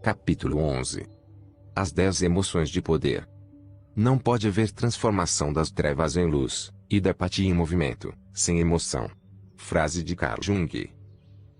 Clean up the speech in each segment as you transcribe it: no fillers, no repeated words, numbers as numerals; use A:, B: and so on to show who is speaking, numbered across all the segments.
A: Capítulo 11. As 10 emoções de poder. Não pode haver transformação das trevas em luz, e da apatia em movimento, sem emoção. Frase de Carl Jung.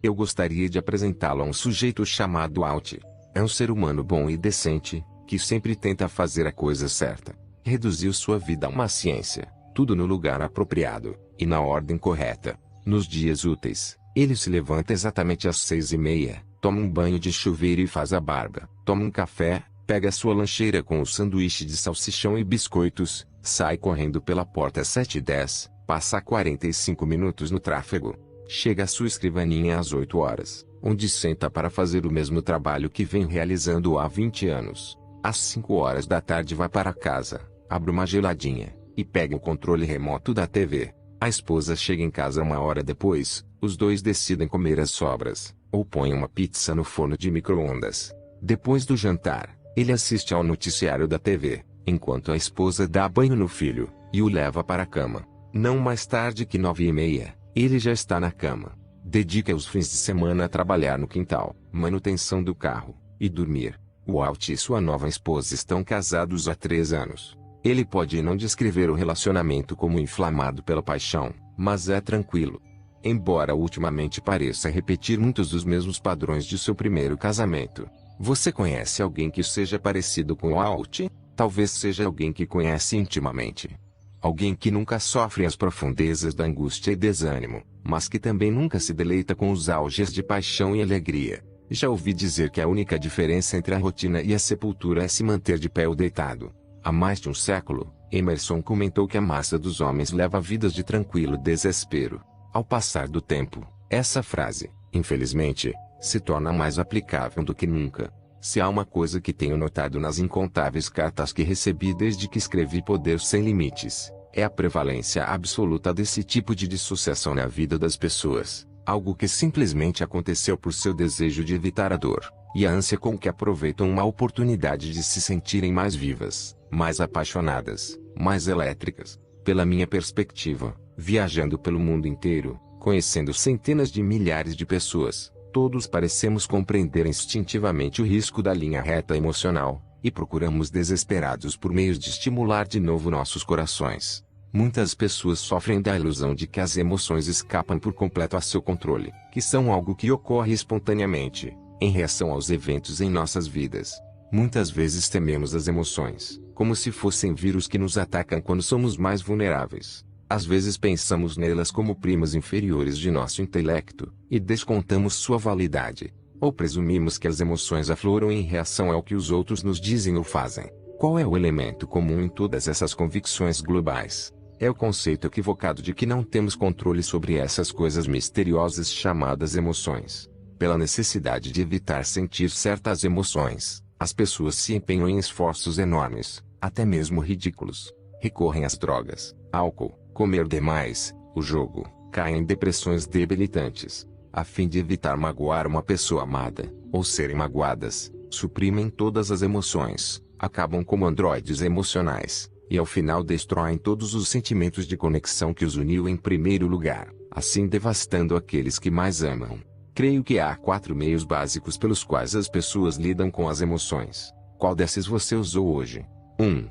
A: Eu gostaria de apresentá-lo a um sujeito chamado Alt. É um ser humano bom e decente, que sempre tenta fazer a coisa certa. Reduziu sua vida a uma ciência, tudo no lugar apropriado, e na ordem correta. Nos dias úteis, ele se levanta exatamente às 6:30, toma um banho de chuveiro e faz a barba, toma um café, pega sua lancheira com o sanduíche de salsichão e biscoitos, sai correndo pela porta às 7:10, passa 45 minutos no tráfego. Chega à sua escrivaninha às 8 horas, onde senta para fazer o mesmo trabalho que vem realizando há 20 anos. Às 5 horas da tarde vai para casa, abre uma geladinha, e pega o controle remoto da TV. A esposa chega em casa 1 hora depois, os dois decidem comer as sobras, ou põem uma pizza no forno de micro-ondas. Depois do jantar, ele assiste ao noticiário da TV, enquanto a esposa dá banho no filho, e o leva para a cama. Não mais tarde que 9:30, ele já está na cama. Dedica os fins de semana a trabalhar no quintal, manutenção do carro, e dormir. O Alt e sua nova esposa estão casados há 3 anos. Ele pode não descrever o relacionamento como inflamado pela paixão, mas é tranquilo. Embora ultimamente pareça repetir muitos dos mesmos padrões de seu primeiro casamento. Você conhece alguém que seja parecido com o Alt? Talvez seja alguém que conhece intimamente. Alguém que nunca sofre as profundezas da angústia e desânimo, mas que também nunca se deleita com os auges de paixão e alegria. Já ouvi dizer que a única diferença entre a rotina e a sepultura é se manter de pé ou deitado. Há mais de um século, Emerson comentou que a massa dos homens leva vidas de tranquilo desespero. Ao passar do tempo, essa frase, infelizmente, se torna mais aplicável do que nunca. Se há uma coisa que tenho notado nas incontáveis cartas que recebi desde que escrevi Poder Sem Limites, é a prevalência absoluta desse tipo de dissociação na vida das pessoas. Algo que simplesmente aconteceu por seu desejo de evitar a dor, e a ânsia com que aproveitam uma oportunidade de se sentirem mais vivas, mais apaixonadas, mais elétricas. Pela minha perspectiva, viajando pelo mundo inteiro, conhecendo centenas de milhares de pessoas, todos parecemos compreender instintivamente o risco da linha reta emocional, e procuramos desesperados por meios de estimular de novo nossos corações. Muitas pessoas sofrem da ilusão de que as emoções escapam por completo a seu controle, que são algo que ocorre espontaneamente, em reação aos eventos em nossas vidas. Muitas vezes tememos as emoções, como se fossem vírus que nos atacam quando somos mais vulneráveis. Às vezes pensamos nelas como primas inferiores de nosso intelecto, e descontamos sua validade. Ou presumimos que as emoções afloram em reação ao que os outros nos dizem ou fazem. Qual é o elemento comum em todas essas convicções globais? É o conceito equivocado de que não temos controle sobre essas coisas misteriosas chamadas emoções. Pela necessidade de evitar sentir certas emoções, as pessoas se empenham em esforços enormes, até mesmo ridículos. Recorrem às drogas, álcool, comer demais, o jogo, caem em depressões debilitantes. A fim de evitar magoar uma pessoa amada, ou serem magoadas, suprimem todas as emoções, acabam como androides emocionais, e ao final destroem todos os sentimentos de conexão que os uniu em primeiro lugar, assim devastando aqueles que mais amam. Creio que há 4 meios básicos pelos quais as pessoas lidam com as emoções. Qual desses você usou hoje? 1.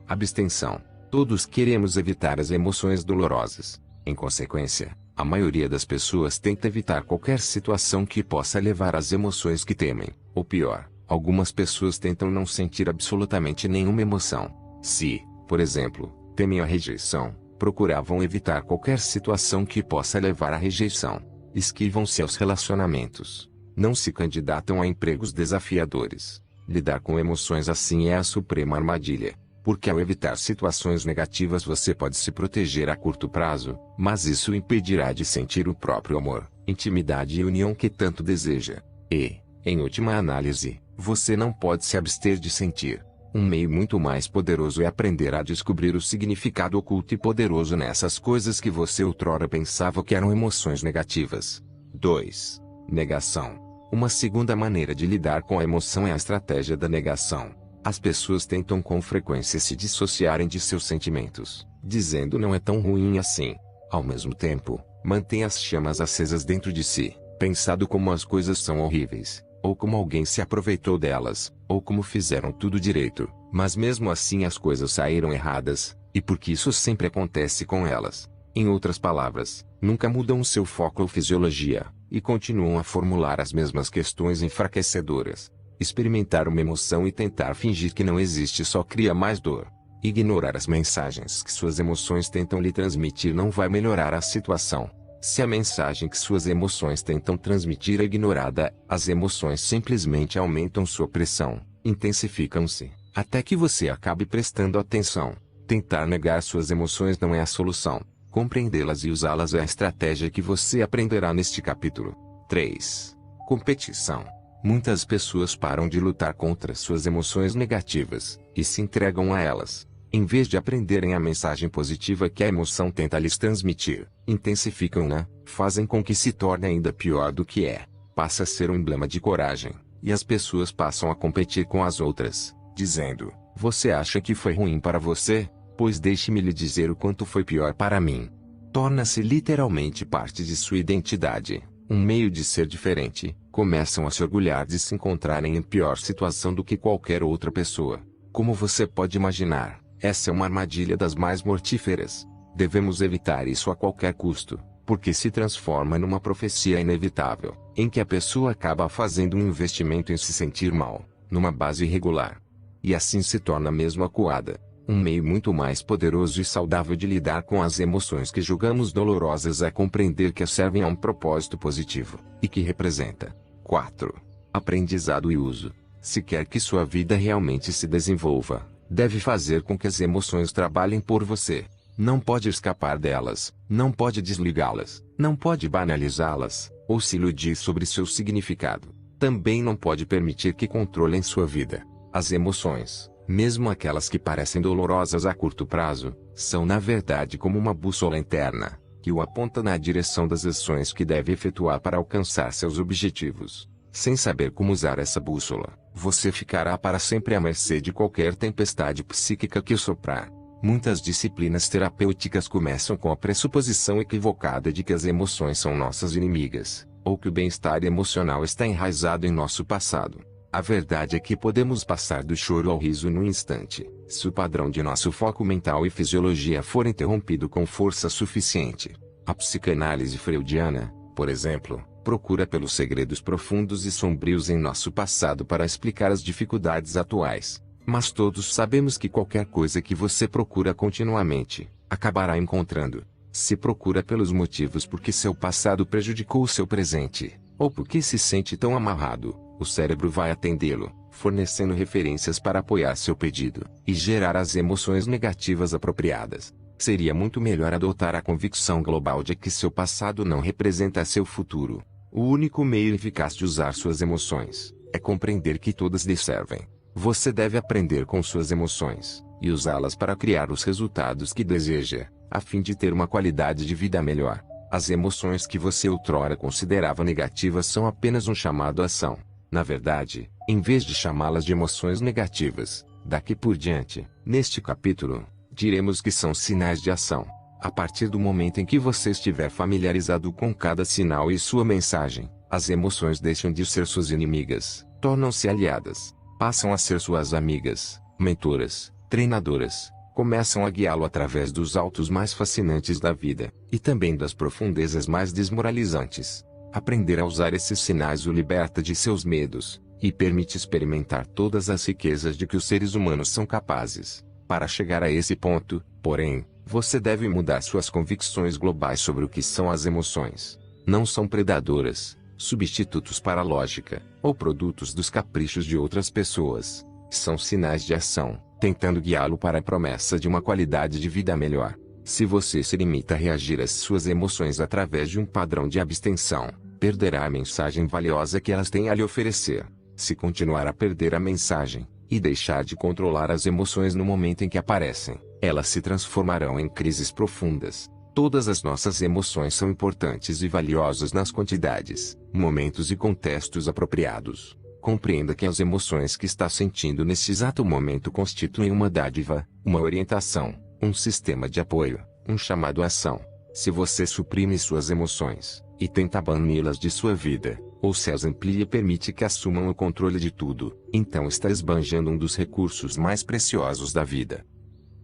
A: Abstenção. Todos queremos evitar as emoções dolorosas. Em consequência, a maioria das pessoas tenta evitar qualquer situação que possa levar às emoções que temem. Ou pior, algumas pessoas tentam não sentir absolutamente nenhuma emoção. Se, por exemplo, temem a rejeição, procuravam evitar qualquer situação que possa levar à rejeição. Esquivam-se aos relacionamentos. Não se candidatam a empregos desafiadores. Lidar com emoções assim é a suprema armadilha. Porque ao evitar situações negativas você pode se proteger a curto prazo, mas isso o impedirá de sentir o próprio amor, intimidade e união que tanto deseja. E, em última análise, você não pode se abster de sentir. Um meio muito mais poderoso é aprender a descobrir o significado oculto e poderoso nessas coisas que você outrora pensava que eram emoções negativas. 2. Negação. Uma segunda maneira de lidar com a emoção é a estratégia da negação. As pessoas tentam com frequência se dissociarem de seus sentimentos, dizendo não é tão ruim assim. Ao mesmo tempo, mantém as chamas acesas dentro de si, pensando como as coisas são horríveis, ou como alguém se aproveitou delas, ou como fizeram tudo direito, mas mesmo assim as coisas saíram erradas, e porque isso sempre acontece com elas. Em outras palavras, nunca mudam seu foco ou fisiologia, e continuam a formular as mesmas questões enfraquecedoras. Experimentar uma emoção e tentar fingir que não existe só cria mais dor. Ignorar as mensagens que suas emoções tentam lhe transmitir não vai melhorar a situação. Se a mensagem que suas emoções tentam transmitir é ignorada, as emoções simplesmente aumentam sua pressão, intensificam-se, até que você acabe prestando atenção. Tentar negar suas emoções não é a solução. Compreendê-las e usá-las é a estratégia que você aprenderá neste capítulo. 3. Competição. Muitas pessoas param de lutar contra suas emoções negativas, e se entregam a elas. Em vez de aprenderem a mensagem positiva que a emoção tenta lhes transmitir, intensificam-na, fazem com que se torne ainda pior do que é. Passa a ser um emblema de coragem, e as pessoas passam a competir com as outras, dizendo: "Você acha que foi ruim para você? Pois deixe-me lhe dizer o quanto foi pior para mim." Torna-se literalmente parte de sua identidade, um meio de ser diferente. Começam a se orgulhar de se encontrarem em pior situação do que qualquer outra pessoa. Como você pode imaginar, essa é uma armadilha das mais mortíferas. Devemos evitar isso a qualquer custo, porque se transforma numa profecia inevitável, em que a pessoa acaba fazendo um investimento em se sentir mal, numa base irregular. E assim se torna mesmo acuada. Um meio muito mais poderoso e saudável de lidar com as emoções que julgamos dolorosas é compreender que servem a um propósito positivo, e que representa. 4. Aprendizado e uso. Se quer que sua vida realmente se desenvolva, deve fazer com que as emoções trabalhem por você. Não pode escapar delas, não pode desligá-las, não pode banalizá-las, ou se iludir sobre seu significado. Também não pode permitir que controlem sua vida. As emoções, mesmo aquelas que parecem dolorosas a curto prazo, são na verdade como uma bússola interna, que o aponta na direção das ações que deve efetuar para alcançar seus objetivos. Sem saber como usar essa bússola, você ficará para sempre à mercê de qualquer tempestade psíquica que soprar. Muitas disciplinas terapêuticas começam com a pressuposição equivocada de que as emoções são nossas inimigas, ou que o bem-estar emocional está enraizado em nosso passado. A verdade é que podemos passar do choro ao riso num instante, se o padrão de nosso foco mental e fisiologia for interrompido com força suficiente. A psicanálise freudiana, por exemplo, procura pelos segredos profundos e sombrios em nosso passado para explicar as dificuldades atuais. Mas todos sabemos que qualquer coisa que você procura continuamente, acabará encontrando. Se procura pelos motivos por que seu passado prejudicou o seu presente, ou por que se sente tão amarrado, o cérebro vai atendê-lo, fornecendo referências para apoiar seu pedido, e gerar as emoções negativas apropriadas. Seria muito melhor adotar a convicção global de que seu passado não representa seu futuro. O único meio eficaz de usar suas emoções, é compreender que todas lhe servem. Você deve aprender com suas emoções, e usá-las para criar os resultados que deseja, a fim de ter uma qualidade de vida melhor. As emoções que você outrora considerava negativas são apenas um chamado à ação. Na verdade, em vez de chamá-las de emoções negativas, daqui por diante, neste capítulo, diremos que são sinais de ação. A partir do momento em que você estiver familiarizado com cada sinal e sua mensagem, as emoções deixam de ser suas inimigas, tornam-se aliadas, passam a ser suas amigas, mentoras, treinadoras, começam a guiá-lo através dos altos mais fascinantes da vida, e também das profundezas mais desmoralizantes. Aprender a usar esses sinais o liberta de seus medos, e permite experimentar todas as riquezas de que os seres humanos são capazes. Para chegar a esse ponto, porém, você deve mudar suas convicções globais sobre o que são as emoções. Não são predadoras, substitutos para a lógica, ou produtos dos caprichos de outras pessoas. São sinais de ação, tentando guiá-lo para a promessa de uma qualidade de vida melhor. Se você se limita a reagir às suas emoções através de um padrão de abstenção, perderá a mensagem valiosa que elas têm a lhe oferecer. Se continuar a perder a mensagem, e deixar de controlar as emoções no momento em que aparecem, elas se transformarão em crises profundas. Todas as nossas emoções são importantes e valiosas nas quantidades, momentos e contextos apropriados. Compreenda que as emoções que está sentindo neste exato momento constituem uma dádiva, uma orientação, um sistema de apoio, um chamado à ação. Se você suprime suas emoções, e tenta bani-las de sua vida, ou se as amplia e permite que assumam o controle de tudo, então está esbanjando um dos recursos mais preciosos da vida.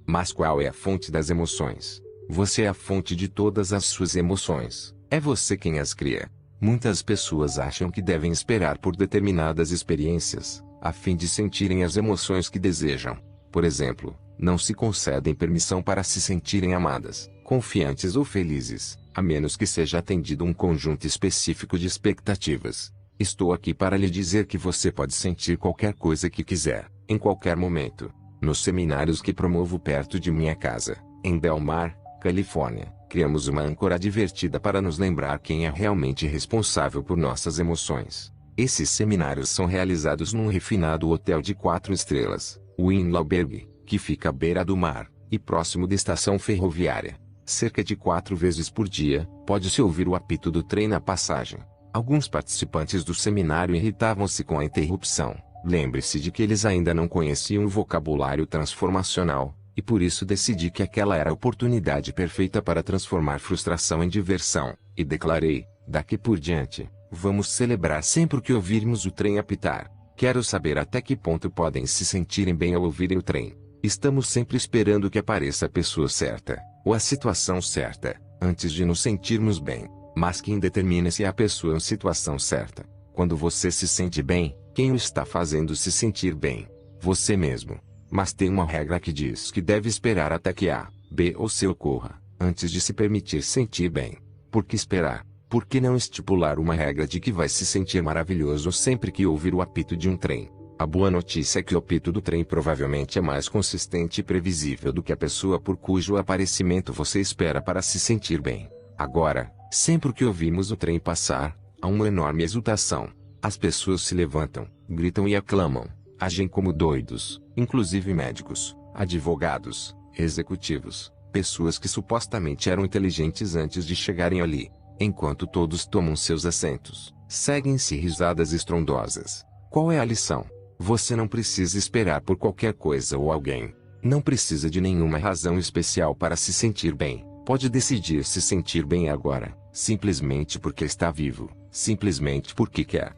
A: Mas qual é a fonte das emoções? Você é a fonte de todas as suas emoções. É você quem as cria. Muitas pessoas acham que devem esperar por determinadas experiências, a fim de sentirem as emoções que desejam. Por exemplo, não se concedem permissão para se sentirem amadas, confiantes ou felizes, a menos que seja atendido um conjunto específico de expectativas. Estou aqui para lhe dizer que você pode sentir qualquer coisa que quiser, em qualquer momento. Nos seminários que promovo perto de minha casa, em Del Mar, Califórnia, criamos uma âncora divertida para nos lembrar quem é realmente responsável por nossas emoções. Esses seminários são realizados num refinado hotel de 4 estrelas, o Inlauberg, que fica à beira do mar, e próximo da estação ferroviária. Cerca de 4 vezes por dia, pode-se ouvir o apito do trem na passagem. Alguns participantes do seminário irritavam-se com a interrupção. Lembre-se de que eles ainda não conheciam o vocabulário transformacional, e por isso decidi que aquela era a oportunidade perfeita para transformar frustração em diversão, e declarei: daqui por diante, vamos celebrar sempre que ouvirmos o trem apitar. Quero saber até que ponto podem se sentirem bem ao ouvirem o trem. Estamos sempre esperando que apareça a pessoa certa, ou a situação certa, antes de nos sentirmos bem. Mas quem determina se é a pessoa ou a situação certa? Quando você se sente bem, quem o está fazendo se sentir bem? Você mesmo. Mas tem uma regra que diz que deve esperar até que A, B ou C ocorra, antes de se permitir sentir bem. Por que esperar? Por que não estipular uma regra de que vai se sentir maravilhoso sempre que ouvir o apito de um trem? A boa notícia é que o apito do trem provavelmente é mais consistente e previsível do que a pessoa por cujo aparecimento você espera para se sentir bem. Agora, sempre que ouvimos o trem passar, há uma enorme exultação. As pessoas se levantam, gritam e aclamam. Agem como doidos, inclusive médicos, advogados, executivos, pessoas que supostamente eram inteligentes antes de chegarem ali. Enquanto todos tomam seus assentos, seguem-se risadas estrondosas. Qual é a lição? Você não precisa esperar por qualquer coisa ou alguém. Não precisa de nenhuma razão especial para se sentir bem. Pode decidir se sentir bem agora, simplesmente porque está vivo, simplesmente porque quer.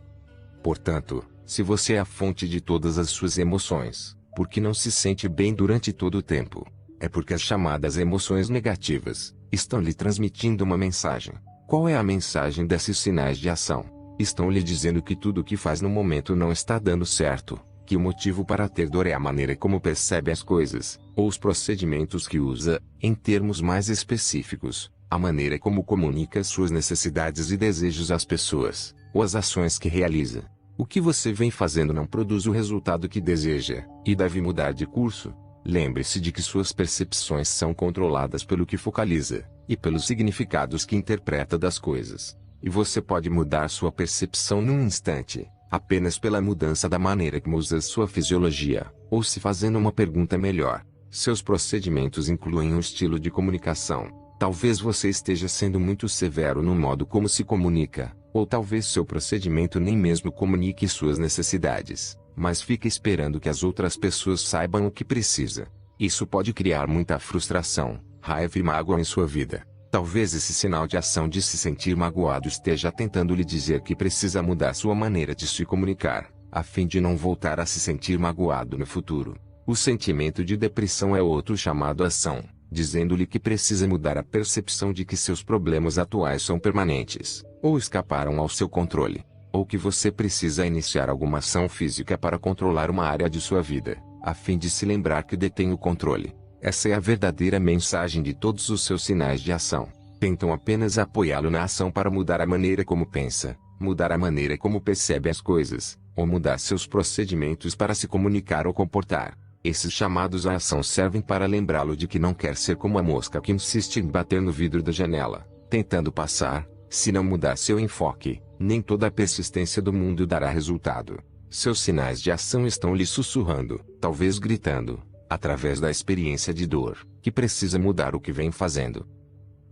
A: Portanto, se você é a fonte de todas as suas emoções, por que não se sente bem durante todo o tempo? É porque as chamadas emoções negativas estão lhe transmitindo uma mensagem. Qual é a mensagem desses sinais de ação? Estão lhe dizendo que tudo o que faz no momento não está dando certo, que o motivo para ter dor é a maneira como percebe as coisas, ou os procedimentos que usa, em termos mais específicos, a maneira como comunica suas necessidades e desejos às pessoas, ou as ações que realiza. O que você vem fazendo não produz o resultado que deseja, e deve mudar de curso. Lembre-se de que suas percepções são controladas pelo que focaliza, e pelos significados que interpreta das coisas. E você pode mudar sua percepção num instante, apenas pela mudança da maneira como usa sua fisiologia, ou se fazendo uma pergunta melhor. Seus procedimentos incluem um estilo de comunicação. Talvez você esteja sendo muito severo no modo como se comunica, ou talvez seu procedimento nem mesmo comunique suas necessidades, mas fica esperando que as outras pessoas saibam o que precisa. Isso pode criar muita frustração, raiva e mágoa em sua vida. Talvez esse sinal de ação de se sentir magoado esteja tentando lhe dizer que precisa mudar sua maneira de se comunicar, a fim de não voltar a se sentir magoado no futuro. O sentimento de depressão é outro chamado ação, dizendo-lhe que precisa mudar a percepção de que seus problemas atuais são permanentes, ou escaparam ao seu controle, ou que você precisa iniciar alguma ação física para controlar uma área de sua vida, a fim de se lembrar que detém o controle. Essa é a verdadeira mensagem de todos os seus sinais de ação. Tentam apenas apoiá-lo na ação para mudar a maneira como pensa, mudar a maneira como percebe as coisas, ou mudar seus procedimentos para se comunicar ou comportar. Esses chamados à ação servem para lembrá-lo de que não quer ser como a mosca que insiste em bater no vidro da janela, tentando passar. Se não mudar seu enfoque, nem toda a persistência do mundo dará resultado. Seus sinais de ação estão lhe sussurrando, talvez gritando, através da experiência de dor, que precisa mudar o que vem fazendo.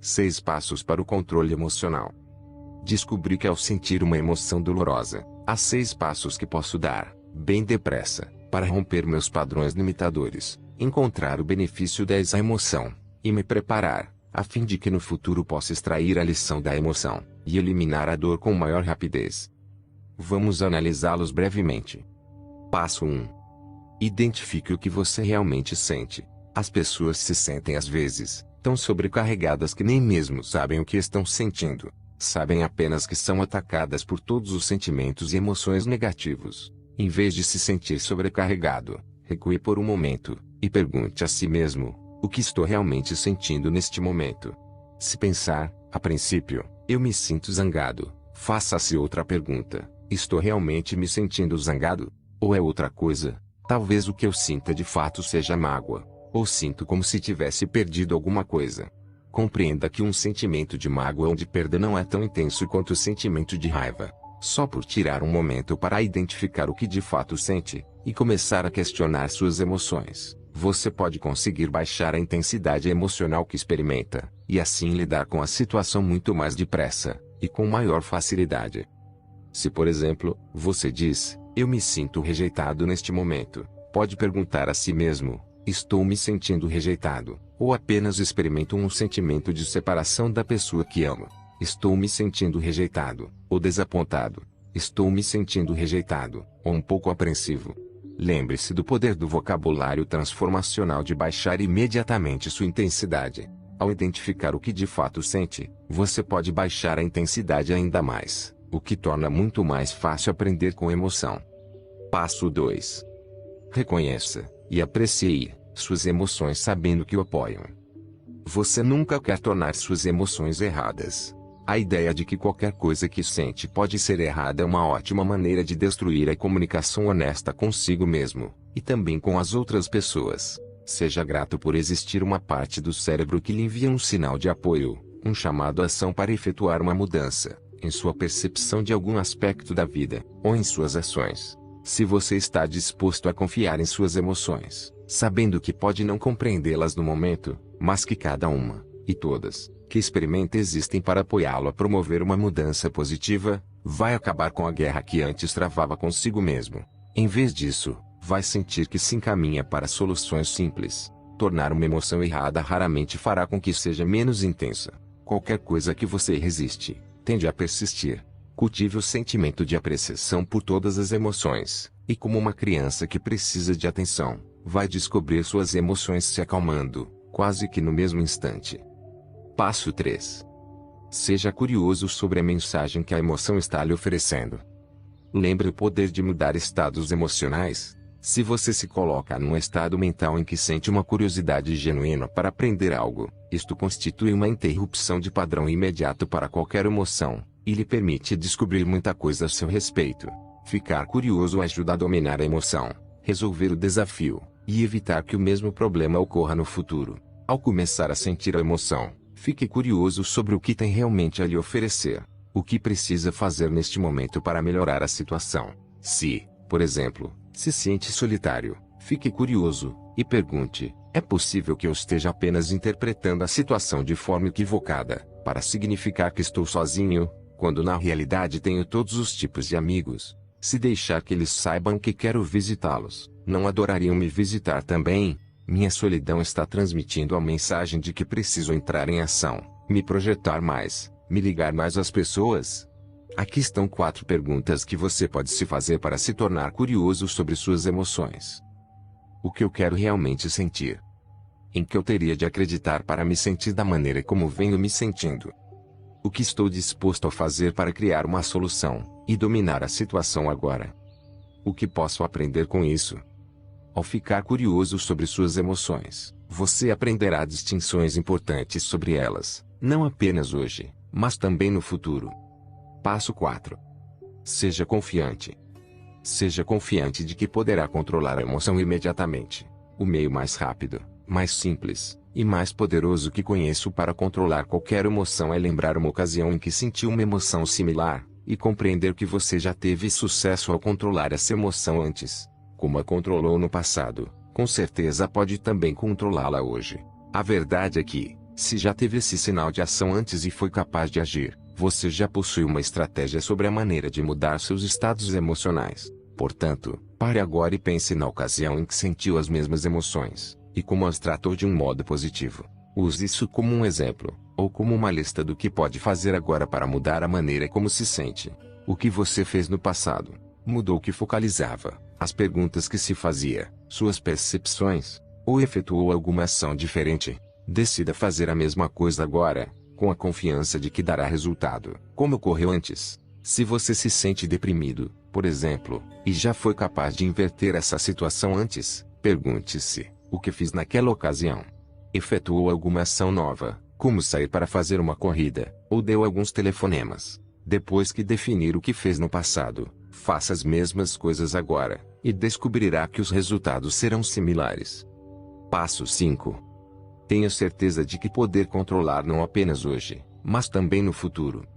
A: 6 passos para o controle emocional. Descobri que ao sentir uma emoção dolorosa, há 6 passos que posso dar, bem depressa, para romper meus padrões limitadores, encontrar o benefício dessa emoção, e me preparar, a fim de que no futuro possa extrair a lição da emoção e eliminar a dor com maior rapidez. Vamos analisá-los brevemente. Passo 1. Identifique o que você realmente sente. As pessoas se sentem às vezes tão sobrecarregadas que nem mesmo sabem o que estão sentindo. Sabem apenas que são atacadas por todos os sentimentos e emoções negativos. Em vez de se sentir sobrecarregado, recue por um momento e pergunte a si mesmo: o que estou realmente sentindo neste momento? Se pensar, a princípio, eu me sinto zangado, faça-se outra pergunta: estou realmente me sentindo zangado? Ou é outra coisa? Talvez o que eu sinta de fato seja mágoa, ou sinto como se tivesse perdido alguma coisa. Compreenda que um sentimento de mágoa ou de perda não é tão intenso quanto o sentimento de raiva. Só por tirar um momento para identificar o que de fato sente, e começar a questionar suas emoções, você pode conseguir baixar a intensidade emocional que experimenta, e assim lidar com a situação muito mais depressa, e com maior facilidade. Se por exemplo, você diz: eu me sinto rejeitado neste momento, pode perguntar a si mesmo: estou me sentindo rejeitado, ou apenas experimento um sentimento de separação da pessoa que amo? Estou me sentindo rejeitado, ou desapontado? Estou me sentindo rejeitado, ou um pouco apreensivo? Lembre-se do poder do vocabulário transformacional de baixar imediatamente sua intensidade. Ao identificar o que de fato sente, você pode baixar a intensidade ainda mais, o que torna muito mais fácil aprender com emoção. Passo 2. Reconheça e aprecie suas emoções sabendo que o apoiam. Você nunca quer tornar suas emoções erradas. A ideia de que qualquer coisa que sente pode ser errada é uma ótima maneira de destruir a comunicação honesta consigo mesmo, e também com as outras pessoas. Seja grato por existir uma parte do cérebro que lhe envia um sinal de apoio, um chamado à ação para efetuar uma mudança, em sua percepção de algum aspecto da vida, ou em suas ações. Se você está disposto a confiar em suas emoções, sabendo que pode não compreendê-las no momento, mas que cada uma, e todas, que experimenta existem para apoiá-lo a promover uma mudança positiva, vai acabar com a guerra que antes travava consigo mesmo. Em vez disso, vai sentir que se encaminha para soluções simples. Tornar uma emoção errada raramente fará com que seja menos intensa. Qualquer coisa que você resiste, tende a persistir. Cultive o sentimento de apreciação por todas as emoções, e como uma criança que precisa de atenção, vai descobrir suas emoções se acalmando, quase que no mesmo instante. Passo 3. Seja curioso sobre a mensagem que a emoção está lhe oferecendo. Lembre o poder de mudar estados emocionais. Se você se coloca num estado mental em que sente uma curiosidade genuína para aprender algo, isto constitui uma interrupção de padrão imediato para qualquer emoção, e lhe permite descobrir muita coisa a seu respeito. Ficar curioso ajuda a dominar a emoção, resolver o desafio, e evitar que o mesmo problema ocorra no futuro. Ao começar a sentir a emoção, fique curioso sobre o que tem realmente a lhe oferecer. O que precisa fazer neste momento para melhorar a situação. Se, por exemplo, se sente solitário, fique curioso, e pergunte: é possível que eu esteja apenas interpretando a situação de forma equivocada, para significar que estou sozinho, quando na realidade tenho todos os tipos de amigos? Se deixar que eles saibam que quero visitá-los, não adorariam me visitar também? Minha solidão está transmitindo a mensagem de que preciso entrar em ação, me projetar mais, me ligar mais às pessoas? Aqui estão 4 perguntas que você pode se fazer para se tornar curioso sobre suas emoções. O que eu quero realmente sentir? Em que eu teria de acreditar para me sentir da maneira como venho me sentindo? O que estou disposto a fazer para criar uma solução e dominar a situação agora? O que posso aprender com isso? Ao ficar curioso sobre suas emoções, você aprenderá distinções importantes sobre elas, não apenas hoje, mas também no futuro. Passo 4. Seja confiante. Seja confiante de que poderá controlar a emoção imediatamente. O meio mais rápido, mais simples e mais poderoso que conheço para controlar qualquer emoção é lembrar uma ocasião em que sentiu uma emoção similar, e compreender que você já teve sucesso ao controlar essa emoção antes. Como a controlou no passado, com certeza pode também controlá-la hoje. A verdade é que, se já teve esse sinal de ação antes e foi capaz de agir, você já possui uma estratégia sobre a maneira de mudar seus estados emocionais. Portanto, pare agora e pense na ocasião em que sentiu as mesmas emoções, e como as tratou de um modo positivo. Use isso como um exemplo, ou como uma lista do que pode fazer agora para mudar a maneira como se sente. O que você fez no passado? Mudou o que focalizava, as perguntas que se fazia, suas percepções, ou efetuou alguma ação diferente? Decida fazer a mesma coisa agora, com a confiança de que dará resultado, como ocorreu antes. Se você se sente deprimido, por exemplo, e já foi capaz de inverter essa situação antes, pergunte-se: o que fiz naquela ocasião? Efetuou alguma ação nova, como sair para fazer uma corrida, ou deu alguns telefonemas? Depois que definir o que fez no passado, faça as mesmas coisas agora, e descobrirá que os resultados serão similares. Passo 5. Tenha certeza de que poder controlar não apenas hoje, mas também no futuro.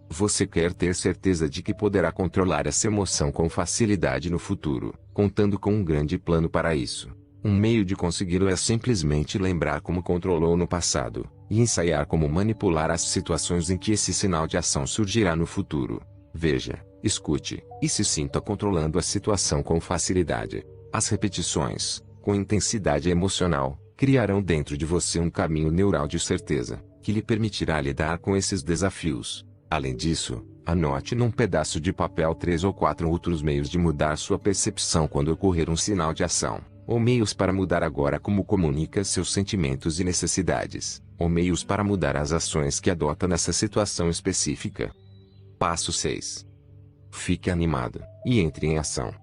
A: Você quer ter certeza de que poderá controlar essa emoção com facilidade no futuro, contando com um grande plano para isso. Um meio de consegui-lo é simplesmente lembrar como controlou no passado, e ensaiar como manipular as situações em que esse sinal de ação surgirá no futuro. Veja, escute, e se sinta controlando a situação com facilidade. As repetições, com intensidade emocional, criarão dentro de você um caminho neural de certeza, que lhe permitirá lidar com esses desafios. Além disso, anote num pedaço de papel 3 ou 4 outros meios de mudar sua percepção quando ocorrer um sinal de ação, ou meios para mudar agora como comunica seus sentimentos e necessidades, ou meios para mudar as ações que adota nessa situação específica. Passo 6. Fique animado, e entre em ação.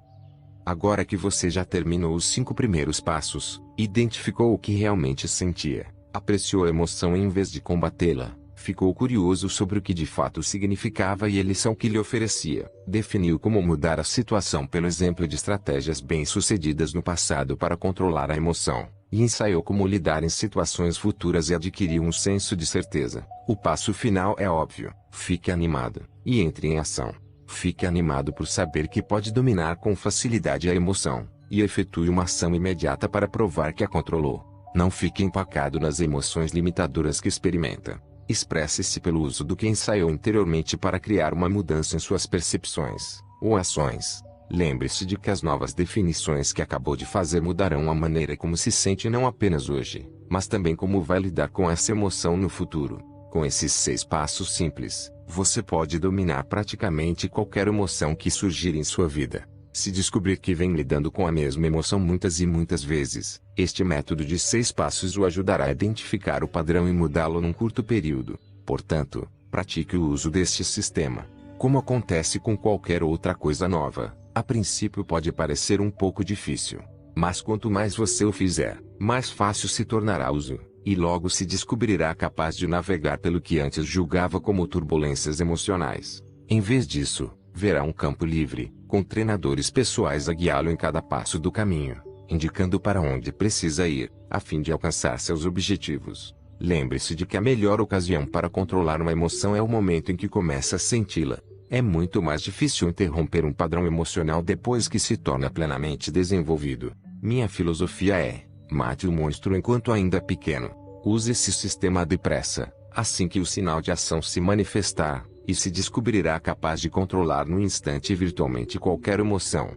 A: Agora que você já terminou os 5 primeiros passos, identificou o que realmente sentia, apreciou a emoção em vez de combatê-la, ficou curioso sobre o que de fato significava e a lição que lhe oferecia, definiu como mudar a situação pelo exemplo de estratégias bem-sucedidas no passado para controlar a emoção, e ensaiou como lidar em situações futuras e adquiriu um senso de certeza. O passo final é óbvio: fique animado, e entre em ação. Fique animado por saber que pode dominar com facilidade a emoção, e efetue uma ação imediata para provar que a controlou. Não fique empacado nas emoções limitadoras que experimenta. Expresse-se pelo uso do que ensaiou anteriormente para criar uma mudança em suas percepções, ou ações. Lembre-se de que as novas definições que acabou de fazer mudarão a maneira como se sente não apenas hoje, mas também como vai lidar com essa emoção no futuro. Com esses 6 passos simples, você pode dominar praticamente qualquer emoção que surgir em sua vida. Se descobrir que vem lidando com a mesma emoção muitas e muitas vezes, este método de 6 passos o ajudará a identificar o padrão e mudá-lo num curto período. Portanto, pratique o uso deste sistema. Como acontece com qualquer outra coisa nova, a princípio pode parecer um pouco difícil. Mas quanto mais você o fizer, mais fácil se tornará o uso. E logo se descobrirá capaz de navegar pelo que antes julgava como turbulências emocionais. Em vez disso, verá um campo livre, com treinadores pessoais a guiá-lo em cada passo do caminho, indicando para onde precisa ir, a fim de alcançar seus objetivos. Lembre-se de que a melhor ocasião para controlar uma emoção é o momento em que começa a senti-la. É muito mais difícil interromper um padrão emocional depois que se torna plenamente desenvolvido. Minha filosofia é: mate o monstro enquanto ainda é pequeno. Use esse sistema depressa, assim que o sinal de ação se manifestar, e se descobrirá capaz de controlar no instante virtualmente qualquer emoção.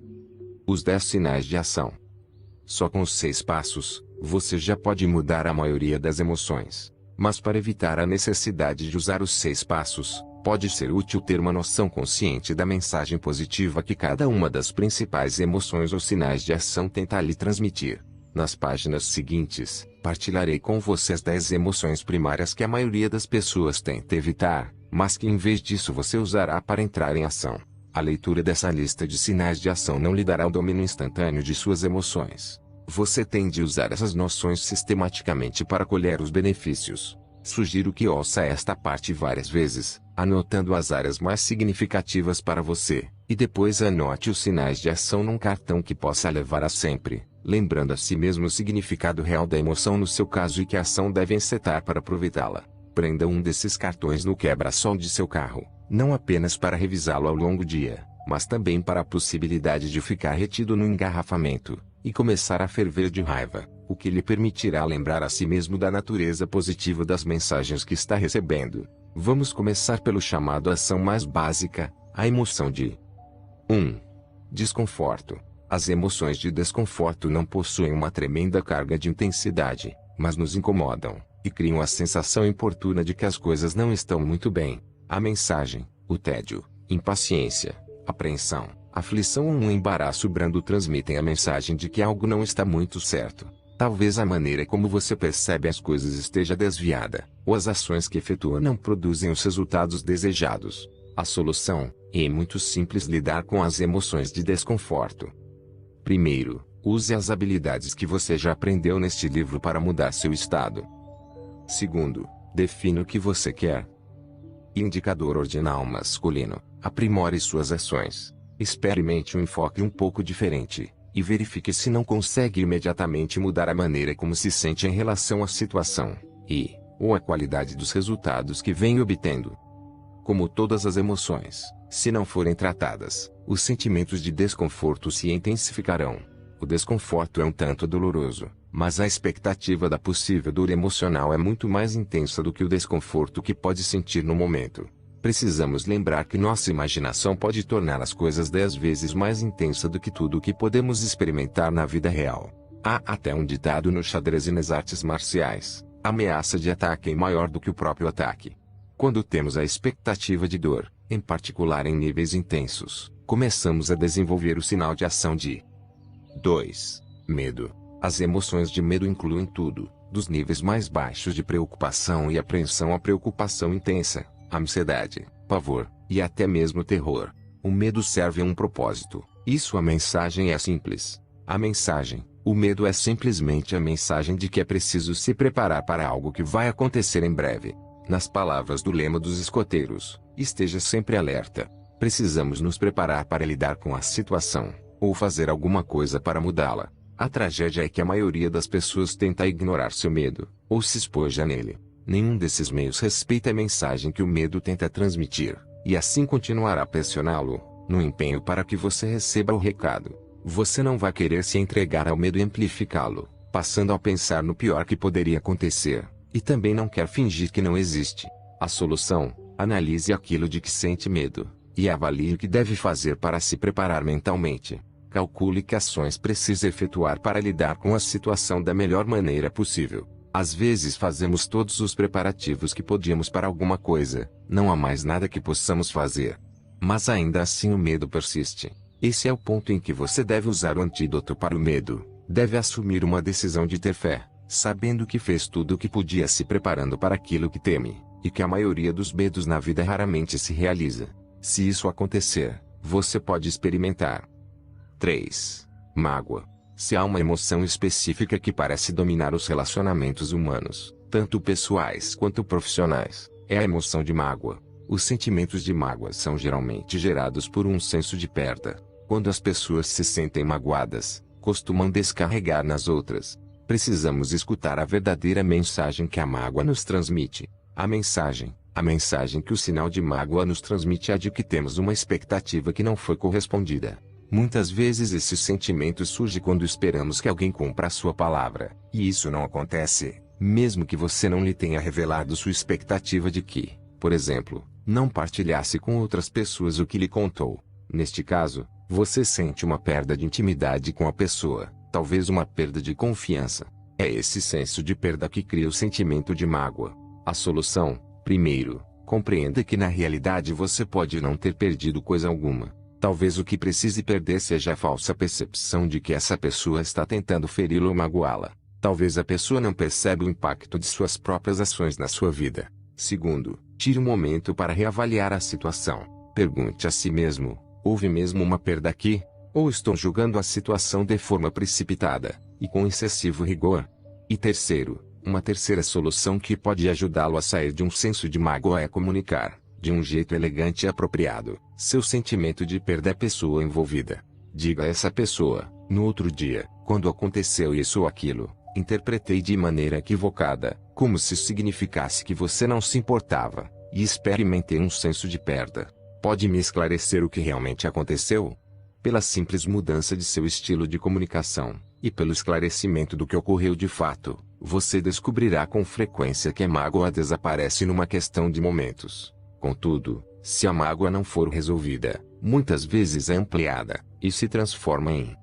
A: Os 10 sinais de ação. Só com os 6 passos, você já pode mudar a maioria das emoções. Mas para evitar a necessidade de usar os 6 passos, pode ser útil ter uma noção consciente da mensagem positiva que cada uma das principais emoções ou sinais de ação tenta lhe transmitir. Nas páginas seguintes, partilharei com você as 10 emoções primárias que a maioria das pessoas tenta evitar, mas que em vez disso você usará para entrar em ação. A leitura dessa lista de sinais de ação não lhe dará o domínio instantâneo de suas emoções. Você tem de usar essas noções sistematicamente para colher os benefícios. Sugiro que ouça esta parte várias vezes, anotando as áreas mais significativas para você, e depois anote os sinais de ação num cartão que possa levar a sempre, lembrando a si mesmo o significado real da emoção no seu caso e que ação deve encetar para aproveitá-la. Prenda um desses cartões no quebra-sol de seu carro, não apenas para revisá-lo ao longo do dia, mas também para a possibilidade de ficar retido no engarrafamento, e começar a ferver de raiva, o que lhe permitirá lembrar a si mesmo da natureza positiva das mensagens que está recebendo. Vamos começar pelo chamado ação mais básica, a emoção de 1. Desconforto. As emoções de desconforto não possuem uma tremenda carga de intensidade, mas nos incomodam. e criam a sensação importuna de que as coisas não estão muito bem. A mensagem, o tédio, impaciência, apreensão, aflição ou um embaraço brando transmitem a mensagem de que algo não está muito certo. Talvez a maneira como você percebe as coisas esteja desviada, ou as ações que efetua não produzem os resultados desejados. A solução é muito simples: lidar com as emoções de desconforto. Primeiro, use as habilidades que você já aprendeu neste livro para mudar seu estado. Segundo, defina o que você quer. Indicador ordinal masculino: aprimore suas ações. Experimente um enfoque um pouco diferente, e verifique se não consegue imediatamente mudar a maneira como se sente em relação à situação, ou a qualidade dos resultados que vem obtendo. Como todas as emoções, se não forem tratadas, os sentimentos de desconforto se intensificarão. O desconforto é um tanto doloroso, mas a expectativa da possível dor emocional é muito mais intensa do que o desconforto que pode sentir no momento. Precisamos lembrar que nossa imaginação pode tornar as coisas 10 vezes mais intensa do que tudo o que podemos experimentar na vida real. Há até um ditado no xadrez e nas artes marciais: a ameaça de ataque é maior do que o próprio ataque. Quando temos a expectativa de dor, em particular em níveis intensos, começamos a desenvolver o sinal de ação de 2. Medo. As emoções de medo incluem tudo, dos níveis mais baixos de preocupação e apreensão à preocupação intensa, ansiedade, pavor, e até mesmo terror. O medo serve a um propósito, e sua mensagem é simples. A mensagem, o medo é simplesmente a mensagem de que é preciso se preparar para algo que vai acontecer em breve. Nas palavras do lema dos escoteiros, esteja sempre alerta. Precisamos nos preparar para lidar com a situação, ou fazer alguma coisa para mudá-la. A tragédia é que a maioria das pessoas tenta ignorar seu medo, ou se espoja nele. Nenhum desses meios respeita a mensagem que o medo tenta transmitir, e assim continuará a pressioná-lo, no empenho para que você receba o recado. Você não vai querer se entregar ao medo e amplificá-lo, passando a pensar no pior que poderia acontecer, e também não quer fingir que não existe. A solução: analise aquilo de que sente medo, e avalie o que deve fazer para se preparar mentalmente. Calcule que ações precisa efetuar para lidar com a situação da melhor maneira possível. Às vezes fazemos todos os preparativos que podíamos para alguma coisa, não há mais nada que possamos fazer. Mas ainda assim o medo persiste. Esse é o ponto em que você deve usar o antídoto para o medo. Deve assumir uma decisão de ter fé, sabendo que fez tudo o que podia se preparando para aquilo que teme, e que a maioria dos medos na vida raramente se realiza. Se isso acontecer, você pode experimentar. 3. Mágoa. Se há uma emoção específica que parece dominar os relacionamentos humanos, tanto pessoais quanto profissionais, é a emoção de mágoa. Os sentimentos de mágoa são geralmente gerados por um senso de perda. Quando as pessoas se sentem magoadas, costumam descarregar nas outras. Precisamos escutar a verdadeira mensagem que a mágoa nos transmite. A mensagem que o sinal de mágoa nos transmite é a de que temos uma expectativa que não foi correspondida. Muitas vezes esse sentimento surge quando esperamos que alguém cumpra a sua palavra, e isso não acontece, mesmo que você não lhe tenha revelado sua expectativa de que, por exemplo, não partilhasse com outras pessoas o que lhe contou. Neste caso, você sente uma perda de intimidade com a pessoa, talvez uma perda de confiança. É esse senso de perda que cria o sentimento de mágoa. A solução: primeiro, compreenda que na realidade você pode não ter perdido coisa alguma. Talvez o que precise perder seja a falsa percepção de que essa pessoa está tentando feri-lo ou magoá-la. Talvez a pessoa não perceba o impacto de suas próprias ações na sua vida. Segundo, tire um momento para reavaliar a situação. Pergunte a si mesmo: houve mesmo uma perda aqui? Ou estou julgando a situação de forma precipitada, e com excessivo rigor? E terceiro, uma terceira solução que pode ajudá-lo a sair de um senso de mágoa é comunicar, de um jeito elegante e apropriado, seu sentimento de perda à pessoa envolvida. Diga a essa pessoa: no outro dia, quando aconteceu isso ou aquilo, interpretei de maneira equivocada, como se significasse que você não se importava, e experimentei um senso de perda. Pode me esclarecer o que realmente aconteceu? Pela simples mudança de seu estilo de comunicação, e pelo esclarecimento do que ocorreu de fato, você descobrirá com frequência que a mágoa desaparece numa questão de momentos. Contudo, se a mágoa não for resolvida, muitas vezes é ampliada, e se transforma em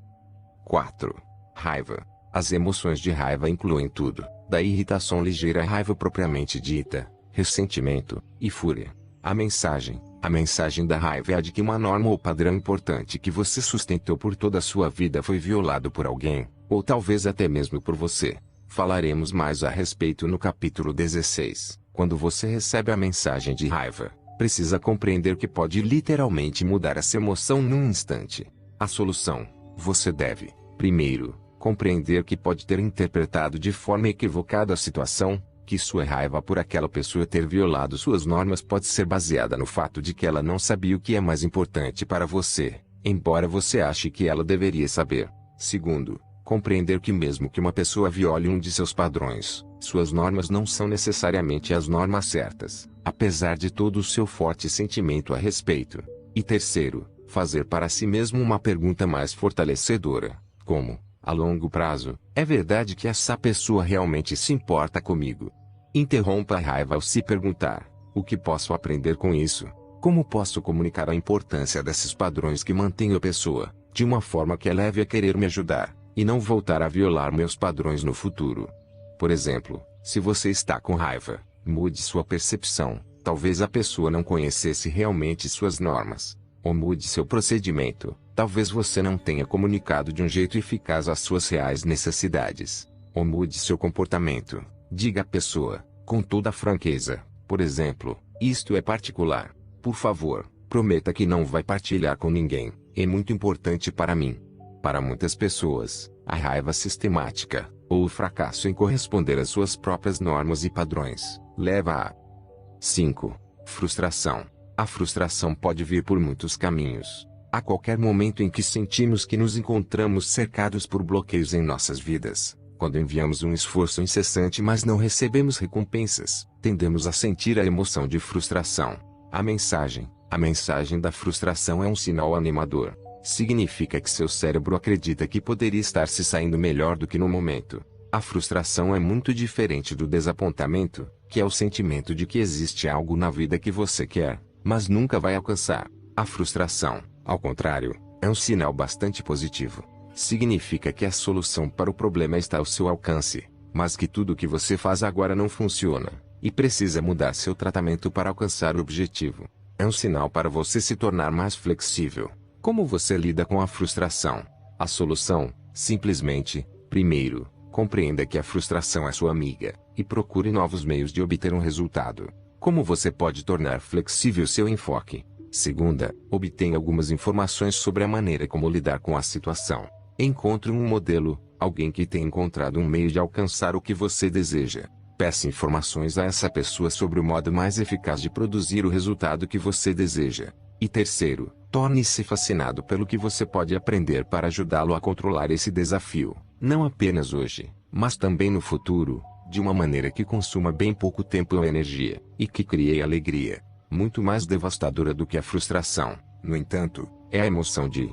A: 4. Raiva. As emoções de raiva incluem tudo, da irritação ligeira à raiva propriamente dita, ressentimento e fúria. A mensagem da raiva é a de que uma norma ou padrão importante que você sustentou por toda a sua vida foi violado por alguém, ou talvez até mesmo por você. Falaremos mais a respeito no capítulo 16. Quando você recebe a mensagem de raiva, precisa compreender que pode literalmente mudar essa emoção num instante. A solução: você deve, primeiro, compreender que pode ter interpretado de forma equivocada a situação, que sua raiva por aquela pessoa ter violado suas normas pode ser baseada no fato de que ela não sabia o que é mais importante para você, embora você ache que ela deveria saber. Segundo, compreender que mesmo que uma pessoa viole um de seus padrões, suas normas não são necessariamente as normas certas, apesar de todo o seu forte sentimento a respeito. E terceiro, fazer para si mesmo uma pergunta mais fortalecedora, como: a longo prazo, é verdade que essa pessoa realmente se importa comigo? Interrompa a raiva ao se perguntar: o que posso aprender com isso? Como posso comunicar a importância desses padrões que mantêm a pessoa, de uma forma que a leve a querer me ajudar, e não voltar a violar meus padrões no futuro? Por exemplo, se você está com raiva, mude sua percepção. Talvez a pessoa não conhecesse realmente suas normas. Ou mude seu procedimento. Talvez você não tenha comunicado de um jeito eficaz as suas reais necessidades. Ou mude seu comportamento. Diga à pessoa, com toda a franqueza, por exemplo: isto é particular. Por favor, prometa que não vai partilhar com ninguém. É muito importante para mim. Para muitas pessoas, a raiva sistemática, ou o fracasso em corresponder às suas próprias normas e padrões, leva a 5. Frustração. A frustração pode vir por muitos caminhos. A qualquer momento em que sentimos que nos encontramos cercados por bloqueios em nossas vidas, quando enviamos um esforço incessante mas não recebemos recompensas, tendemos a sentir a emoção de frustração. A mensagem da frustração é um sinal animador. Significa que seu cérebro acredita que poderia estar se saindo melhor do que no momento. A frustração é muito diferente do desapontamento, que é o sentimento de que existe algo na vida que você quer, mas nunca vai alcançar. A frustração, ao contrário, é um sinal bastante positivo. Significa que a solução para o problema está ao seu alcance, mas que tudo o que você faz agora não funciona, e precisa mudar seu tratamento para alcançar o objetivo. É um sinal para você se tornar mais flexível. Como você lida com a frustração? A solução: simplesmente, primeiro, compreenda que a frustração é sua amiga, e procure novos meios de obter um resultado. Como você pode tornar flexível seu enfoque? Segunda, obtenha algumas informações sobre a maneira como lidar com a situação. Encontre um modelo, alguém que tenha encontrado um meio de alcançar o que você deseja. Peça informações a essa pessoa sobre o modo mais eficaz de produzir o resultado que você deseja. E terceiro, torne-se fascinado pelo que você pode aprender para ajudá-lo a controlar esse desafio, não apenas hoje, mas também no futuro, de uma maneira que consuma bem pouco tempo ou energia, e que crie alegria. Muito mais devastadora do que a frustração, no entanto, é a emoção de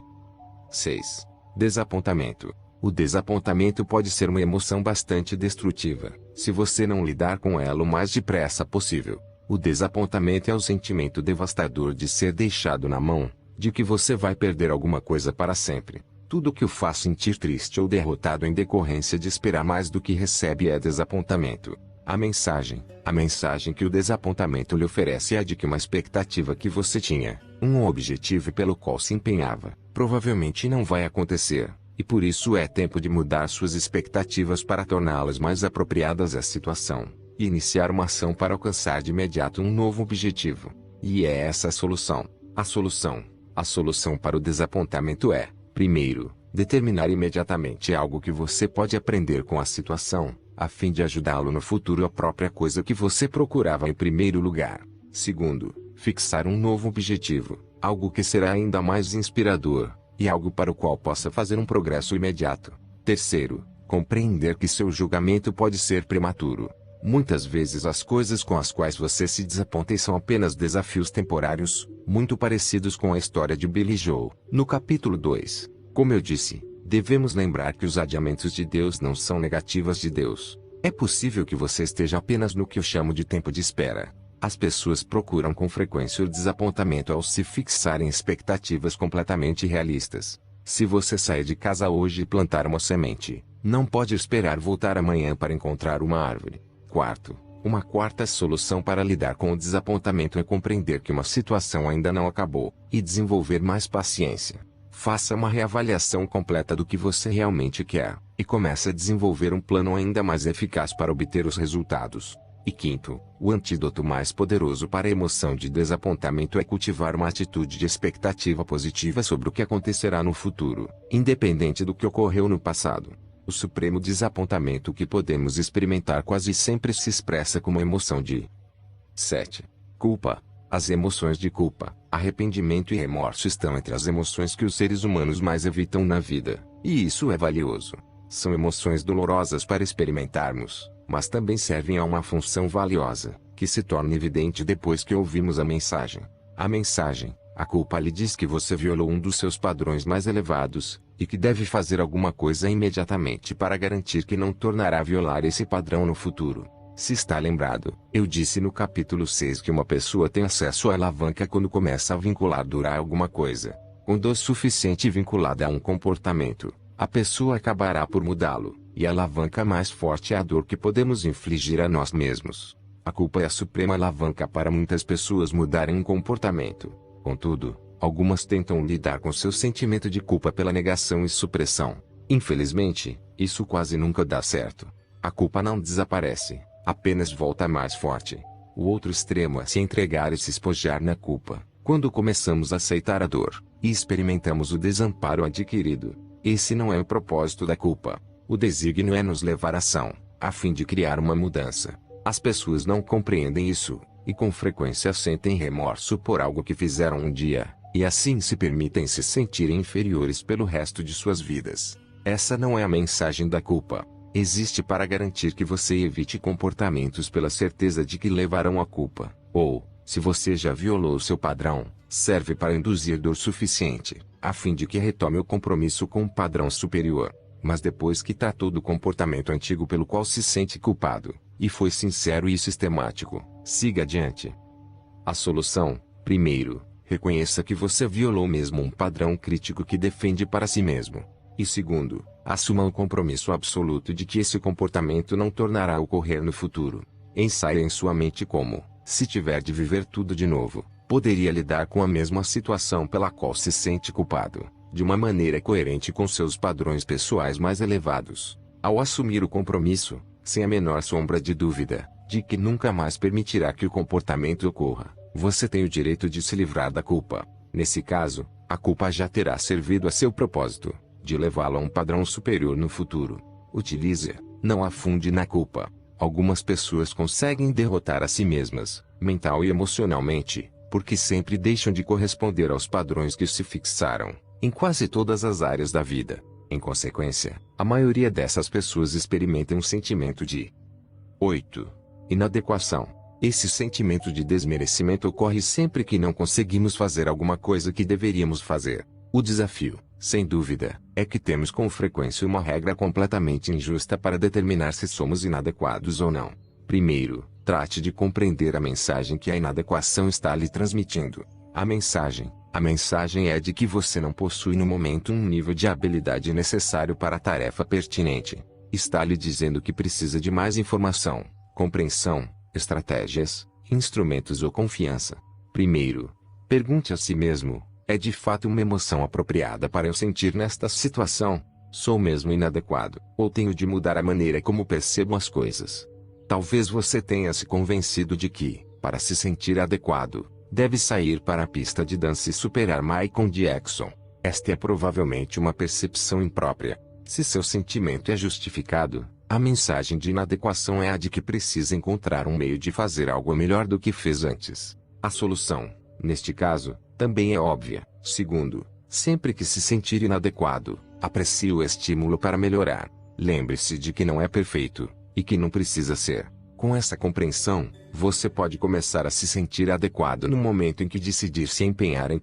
A: 6. Desapontamento. O desapontamento pode ser uma emoção bastante destrutiva, se você não lidar com ela o mais depressa possível. O desapontamento é o sentimento devastador de ser deixado na mão, de que você vai perder alguma coisa para sempre. Tudo que o faz sentir triste ou derrotado em decorrência de esperar mais do que recebe é desapontamento. A mensagem que o desapontamento lhe oferece é a de que uma expectativa que você tinha, um objetivo pelo qual se empenhava, provavelmente não vai acontecer, e por isso é tempo de mudar suas expectativas para torná-las mais apropriadas à situação, e iniciar uma ação para alcançar de imediato um novo objetivo. E é essa a solução. A solução para o desapontamento é, primeiro, determinar imediatamente algo que você pode aprender com a situação, a fim de ajudá-lo no futuro a própria coisa que você procurava em primeiro lugar. Segundo, fixar um novo objetivo, algo que será ainda mais inspirador, e algo para o qual possa fazer um progresso imediato. Terceiro, compreender que seu julgamento pode ser prematuro. Muitas vezes as coisas com as quais você se desaponta são apenas desafios temporários, muito parecidos com a história de Billy Joel, no capítulo 2. Como eu disse, devemos lembrar que os adiamentos de Deus não são negativas de Deus. É possível que você esteja apenas no que eu chamo de tempo de espera. As pessoas procuram com frequência o desapontamento ao se fixarem expectativas completamente irrealistas. Se você sair de casa hoje e plantar uma semente, Não pode esperar voltar amanhã para encontrar uma árvore. Quarto, uma quarta solução para lidar com o desapontamento é compreender que uma situação ainda não acabou, e desenvolver mais paciência. Faça uma reavaliação completa do que você realmente quer, e comece a desenvolver um plano ainda mais eficaz para obter os resultados. E quinto, o antídoto mais poderoso para a emoção de desapontamento é cultivar uma atitude de expectativa positiva sobre o que acontecerá no futuro, independente do que ocorreu no passado. O supremo desapontamento que podemos experimentar quase sempre se expressa como emoção de 7. Culpa. As emoções de culpa, arrependimento e remorso estão entre as emoções que os seres humanos mais evitam na vida, e isso é valioso. São emoções dolorosas para experimentarmos, mas também servem a uma função valiosa, que se torna evidente depois que ouvimos a mensagem. A mensagem, a culpa lhe diz que você violou um dos seus padrões mais elevados, e que deve fazer alguma coisa imediatamente para garantir que não tornará a violar esse padrão no futuro. Se está lembrado, eu disse no capítulo 6 que uma pessoa tem acesso à alavanca quando começa a vincular dor a alguma coisa. Com dor suficiente vinculada a um comportamento, a pessoa acabará por mudá-lo, e a alavanca mais forte é a dor que podemos infligir a nós mesmos. A culpa é a suprema alavanca para muitas pessoas mudarem um comportamento. Contudo, algumas tentam lidar com seu sentimento de culpa pela negação e supressão. Infelizmente, isso quase nunca dá certo. A culpa não desaparece, apenas volta mais forte. O outro extremo é se entregar e se espojar na culpa. Quando começamos a aceitar a dor, e experimentamos o desamparo adquirido, esse não é o propósito da culpa. O desígnio é nos levar à ação, a fim de criar uma mudança. As pessoas não compreendem isso, e com frequência sentem remorso por algo que fizeram um dia, e assim se permitem se sentirem inferiores pelo resto de suas vidas. Essa não é a mensagem da culpa. Existe para garantir que você evite comportamentos pela certeza de que levarão à culpa, ou, se você já violou seu padrão, serve para induzir dor suficiente, a fim de que retome o compromisso com um padrão superior. Mas depois que tratou do comportamento antigo pelo qual se sente culpado, e foi sincero e sistemático, siga adiante. A solução: primeiro, reconheça que você violou mesmo um padrão crítico que defende para si mesmo. E segundo, assuma o compromisso absoluto de que esse comportamento não tornará a ocorrer no futuro. Ensaie em sua mente como, se tiver de viver tudo de novo, poderia lidar com a mesma situação pela qual se sente culpado, de uma maneira coerente com seus padrões pessoais mais elevados. Ao assumir o compromisso, sem a menor sombra de dúvida, de que nunca mais permitirá que o comportamento ocorra, você tem o direito de se livrar da culpa. Nesse caso, a culpa já terá servido a seu propósito, de levá-lo a um padrão superior no futuro. Utilize-a, não afunde na culpa. Algumas pessoas conseguem derrotar a si mesmas, mental e emocionalmente, porque sempre deixam de corresponder aos padrões que se fixaram, em quase todas as áreas da vida. Em consequência, a maioria dessas pessoas experimenta um sentimento de 8. Inadequação. Esse sentimento de desmerecimento ocorre sempre que não conseguimos fazer alguma coisa que deveríamos fazer. O desafio, sem dúvida, é que temos com frequência uma regra completamente injusta para determinar se somos inadequados ou não. Primeiro, trate de compreender a mensagem que a inadequação está lhe transmitindo. A mensagem é de que você não possui no momento um nível de habilidade necessário para a tarefa pertinente. Está lhe dizendo que precisa de mais informação, compreensão, estratégias, instrumentos ou confiança. Primeiro, pergunte a si mesmo: é de fato uma emoção apropriada para eu sentir nesta situação? Sou mesmo inadequado, ou tenho de mudar a maneira como percebo as coisas? Talvez você tenha se convencido de que, para se sentir adequado, deve sair para a pista de dança e superar Michael Jackson. Esta é provavelmente uma percepção imprópria. Se seu sentimento é justificado, a mensagem de inadequação é a de que precisa encontrar um meio de fazer algo melhor do que fez antes. A solução, neste caso, também é óbvia. Segundo, sempre que se sentir inadequado, aprecie o estímulo para melhorar. Lembre-se de que não é perfeito, e que não precisa ser. Com essa compreensão, você pode começar a se sentir adequado no momento em que decidir se empenhar em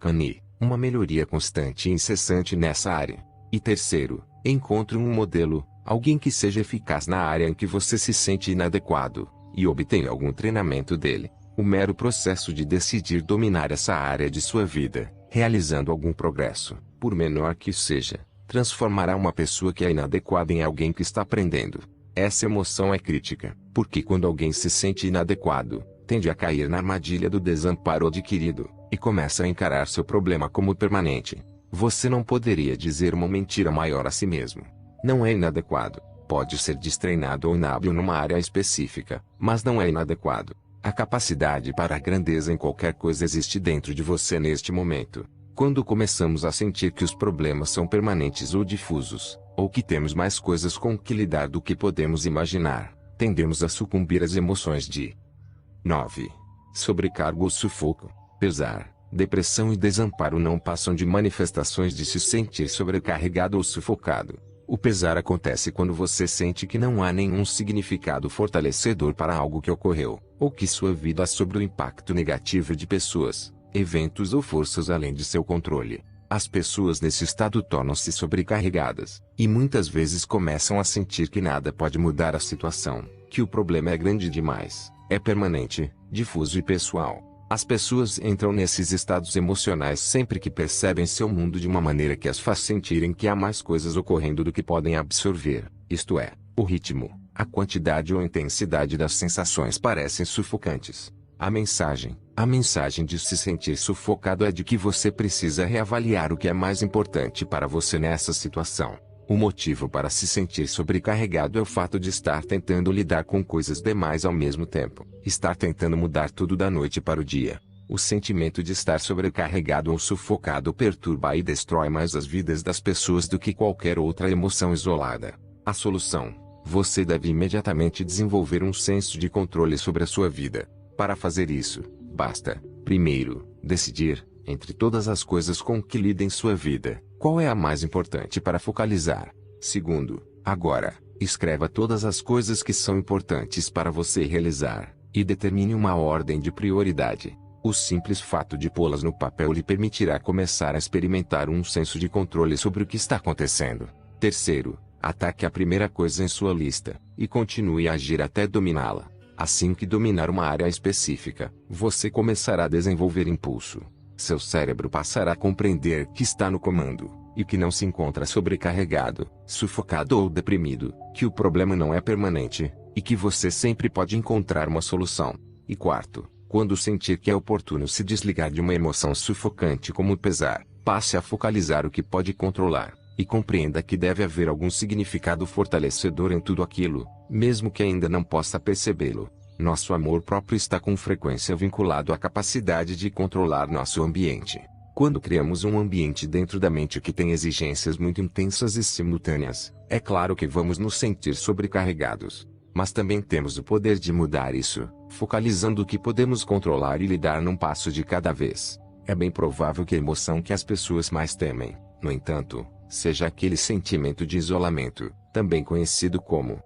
A: uma melhoria constante e incessante nessa área. E terceiro, encontre um modelo, alguém que seja eficaz na área em que você se sente inadequado, e obtenha algum treinamento dele. O mero processo de decidir dominar essa área de sua vida, realizando algum progresso, por menor que seja, transformará uma pessoa que é inadequada em alguém que está aprendendo. Essa emoção é crítica, porque quando alguém se sente inadequado, tende a cair na armadilha do desamparo adquirido, e começa a encarar seu problema como permanente. Você não poderia dizer uma mentira maior a si mesmo. Não é inadequado. Pode ser destreinado ou inábil numa área específica, mas não é inadequado. A capacidade para a grandeza em qualquer coisa existe dentro de você neste momento. Quando começamos a sentir que os problemas são permanentes ou difusos, ou que temos mais coisas com que lidar do que podemos imaginar, tendemos a sucumbir às emoções de 9. Sobrecarga ou sufoco. Pesar, depressão e desamparo não passam de manifestações de se sentir sobrecarregado ou sufocado. O pesar acontece quando você sente que não há nenhum significado fortalecedor para algo que ocorreu, ou que sua vida é sob o impacto negativo de pessoas, eventos ou forças além de seu controle. As pessoas nesse estado tornam-se sobrecarregadas, e muitas vezes começam a sentir que nada pode mudar a situação, que o problema é grande demais, é permanente, difuso e pessoal. As pessoas entram nesses estados emocionais sempre que percebem seu mundo de uma maneira que as faz sentirem que há mais coisas ocorrendo do que podem absorver, isto é, o ritmo, a quantidade ou intensidade das sensações parecem sufocantes. A mensagem de se sentir sufocado é de que você precisa reavaliar o que é mais importante para você nessa situação. O motivo para se sentir sobrecarregado é o fato de estar tentando lidar com coisas demais ao mesmo tempo. Estar tentando mudar tudo da noite para o dia. O sentimento de estar sobrecarregado ou sufocado perturba e destrói mais as vidas das pessoas do que qualquer outra emoção isolada. A solução: você deve imediatamente desenvolver um senso de controle sobre a sua vida. Para fazer isso, basta, primeiro, decidir, entre todas as coisas com que lida em sua vida, qual é a mais importante para focalizar. Segundo, agora, escreva todas as coisas que são importantes para você realizar, e determine uma ordem de prioridade. O simples fato de pô-las no papel lhe permitirá começar a experimentar um senso de controle sobre o que está acontecendo. Terceiro, ataque a primeira coisa em sua lista, e continue a agir até dominá-la. Assim que dominar uma área específica, você começará a desenvolver impulso. Seu cérebro passará a compreender que está no comando, e que não se encontra sobrecarregado, sufocado ou deprimido, que o problema não é permanente, e que você sempre pode encontrar uma solução. E quarto, quando sentir que é oportuno se desligar de uma emoção sufocante como o pesar, passe a focalizar o que pode controlar, e compreenda que deve haver algum significado fortalecedor em tudo aquilo, mesmo que ainda não possa percebê-lo. Nosso amor próprio está com frequência vinculado à capacidade de controlar nosso ambiente. Quando criamos um ambiente dentro da mente que tem exigências muito intensas e simultâneas, é claro que vamos nos sentir sobrecarregados. Mas também temos o poder de mudar isso, focalizando o que podemos controlar e lidar num passo de cada vez. É bem provável que a emoção que as pessoas mais temem, no entanto, seja aquele sentimento de isolamento, também conhecido como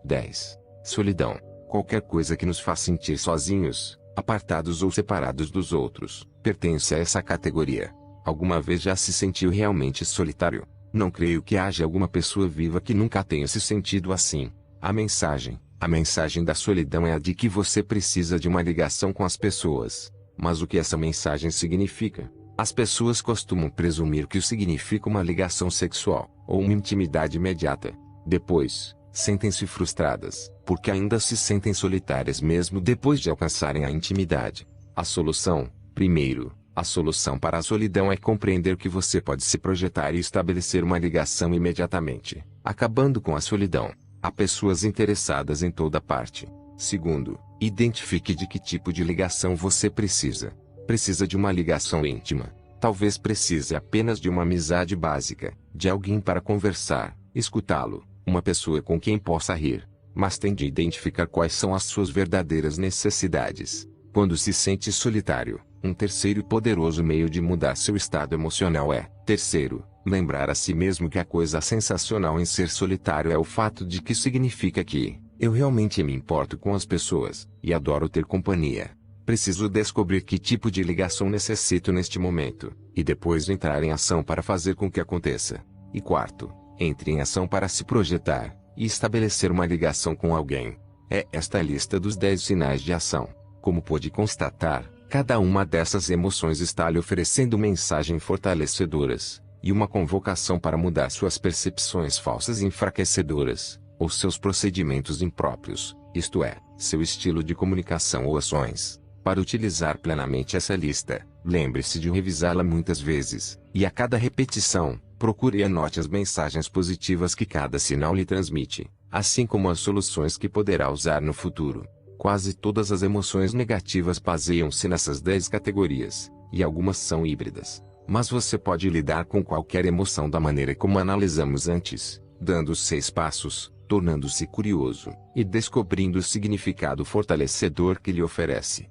A: 10. Solidão. Qualquer coisa que nos faz sentir sozinhos, apartados ou separados dos outros, pertence a essa categoria. Alguma vez já se sentiu realmente solitário? Não creio que haja alguma pessoa viva que nunca tenha se sentido assim. A mensagem da solidão é a de que você precisa de uma ligação com as pessoas. Mas o que essa mensagem significa? As pessoas costumam presumir que significa uma ligação sexual, ou uma intimidade imediata. Depois, sentem-se frustradas, porque ainda se sentem solitárias mesmo depois de alcançarem a intimidade. A solução, primeiro, a solução para a solidão é compreender que você pode se projetar e estabelecer uma ligação imediatamente, acabando com a solidão. Há pessoas interessadas em toda parte. Segundo, identifique de que tipo de ligação você precisa. Precisa de uma ligação íntima. Talvez precise apenas de uma amizade básica, de alguém para conversar, escutá-lo, uma pessoa com quem possa rir. Mas tente identificar quais são as suas verdadeiras necessidades. Quando se sente solitário, um terceiro poderoso meio de mudar seu estado emocional é, terceiro, lembrar a si mesmo que a coisa sensacional em ser solitário é o fato de que significa que eu realmente me importo com as pessoas, e adoro ter companhia. Preciso descobrir que tipo de ligação necessito neste momento, e depois entrar em ação para fazer com que aconteça. E quarto, entre em ação para se projetar, e estabelecer uma ligação com alguém. É esta a lista dos 10 sinais de ação. Como pôde constatar, cada uma dessas emoções está lhe oferecendo mensagens fortalecedoras, e uma convocação para mudar suas percepções falsas e enfraquecedoras, ou seus procedimentos impróprios, isto é, seu estilo de comunicação ou ações. Para utilizar plenamente essa lista, lembre-se de revisá-la muitas vezes, e a cada repetição, procure e anote as mensagens positivas que cada sinal lhe transmite, assim como as soluções que poderá usar no futuro. Quase todas as emoções negativas baseiam-se nessas 10 categorias, e algumas são híbridas. Mas você pode lidar com qualquer emoção da maneira como analisamos antes, dando os 6 passos, tornando-se curioso, e descobrindo o significado fortalecedor que lhe oferece.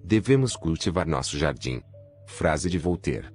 A: Devemos cultivar nosso jardim. Frase de Voltaire.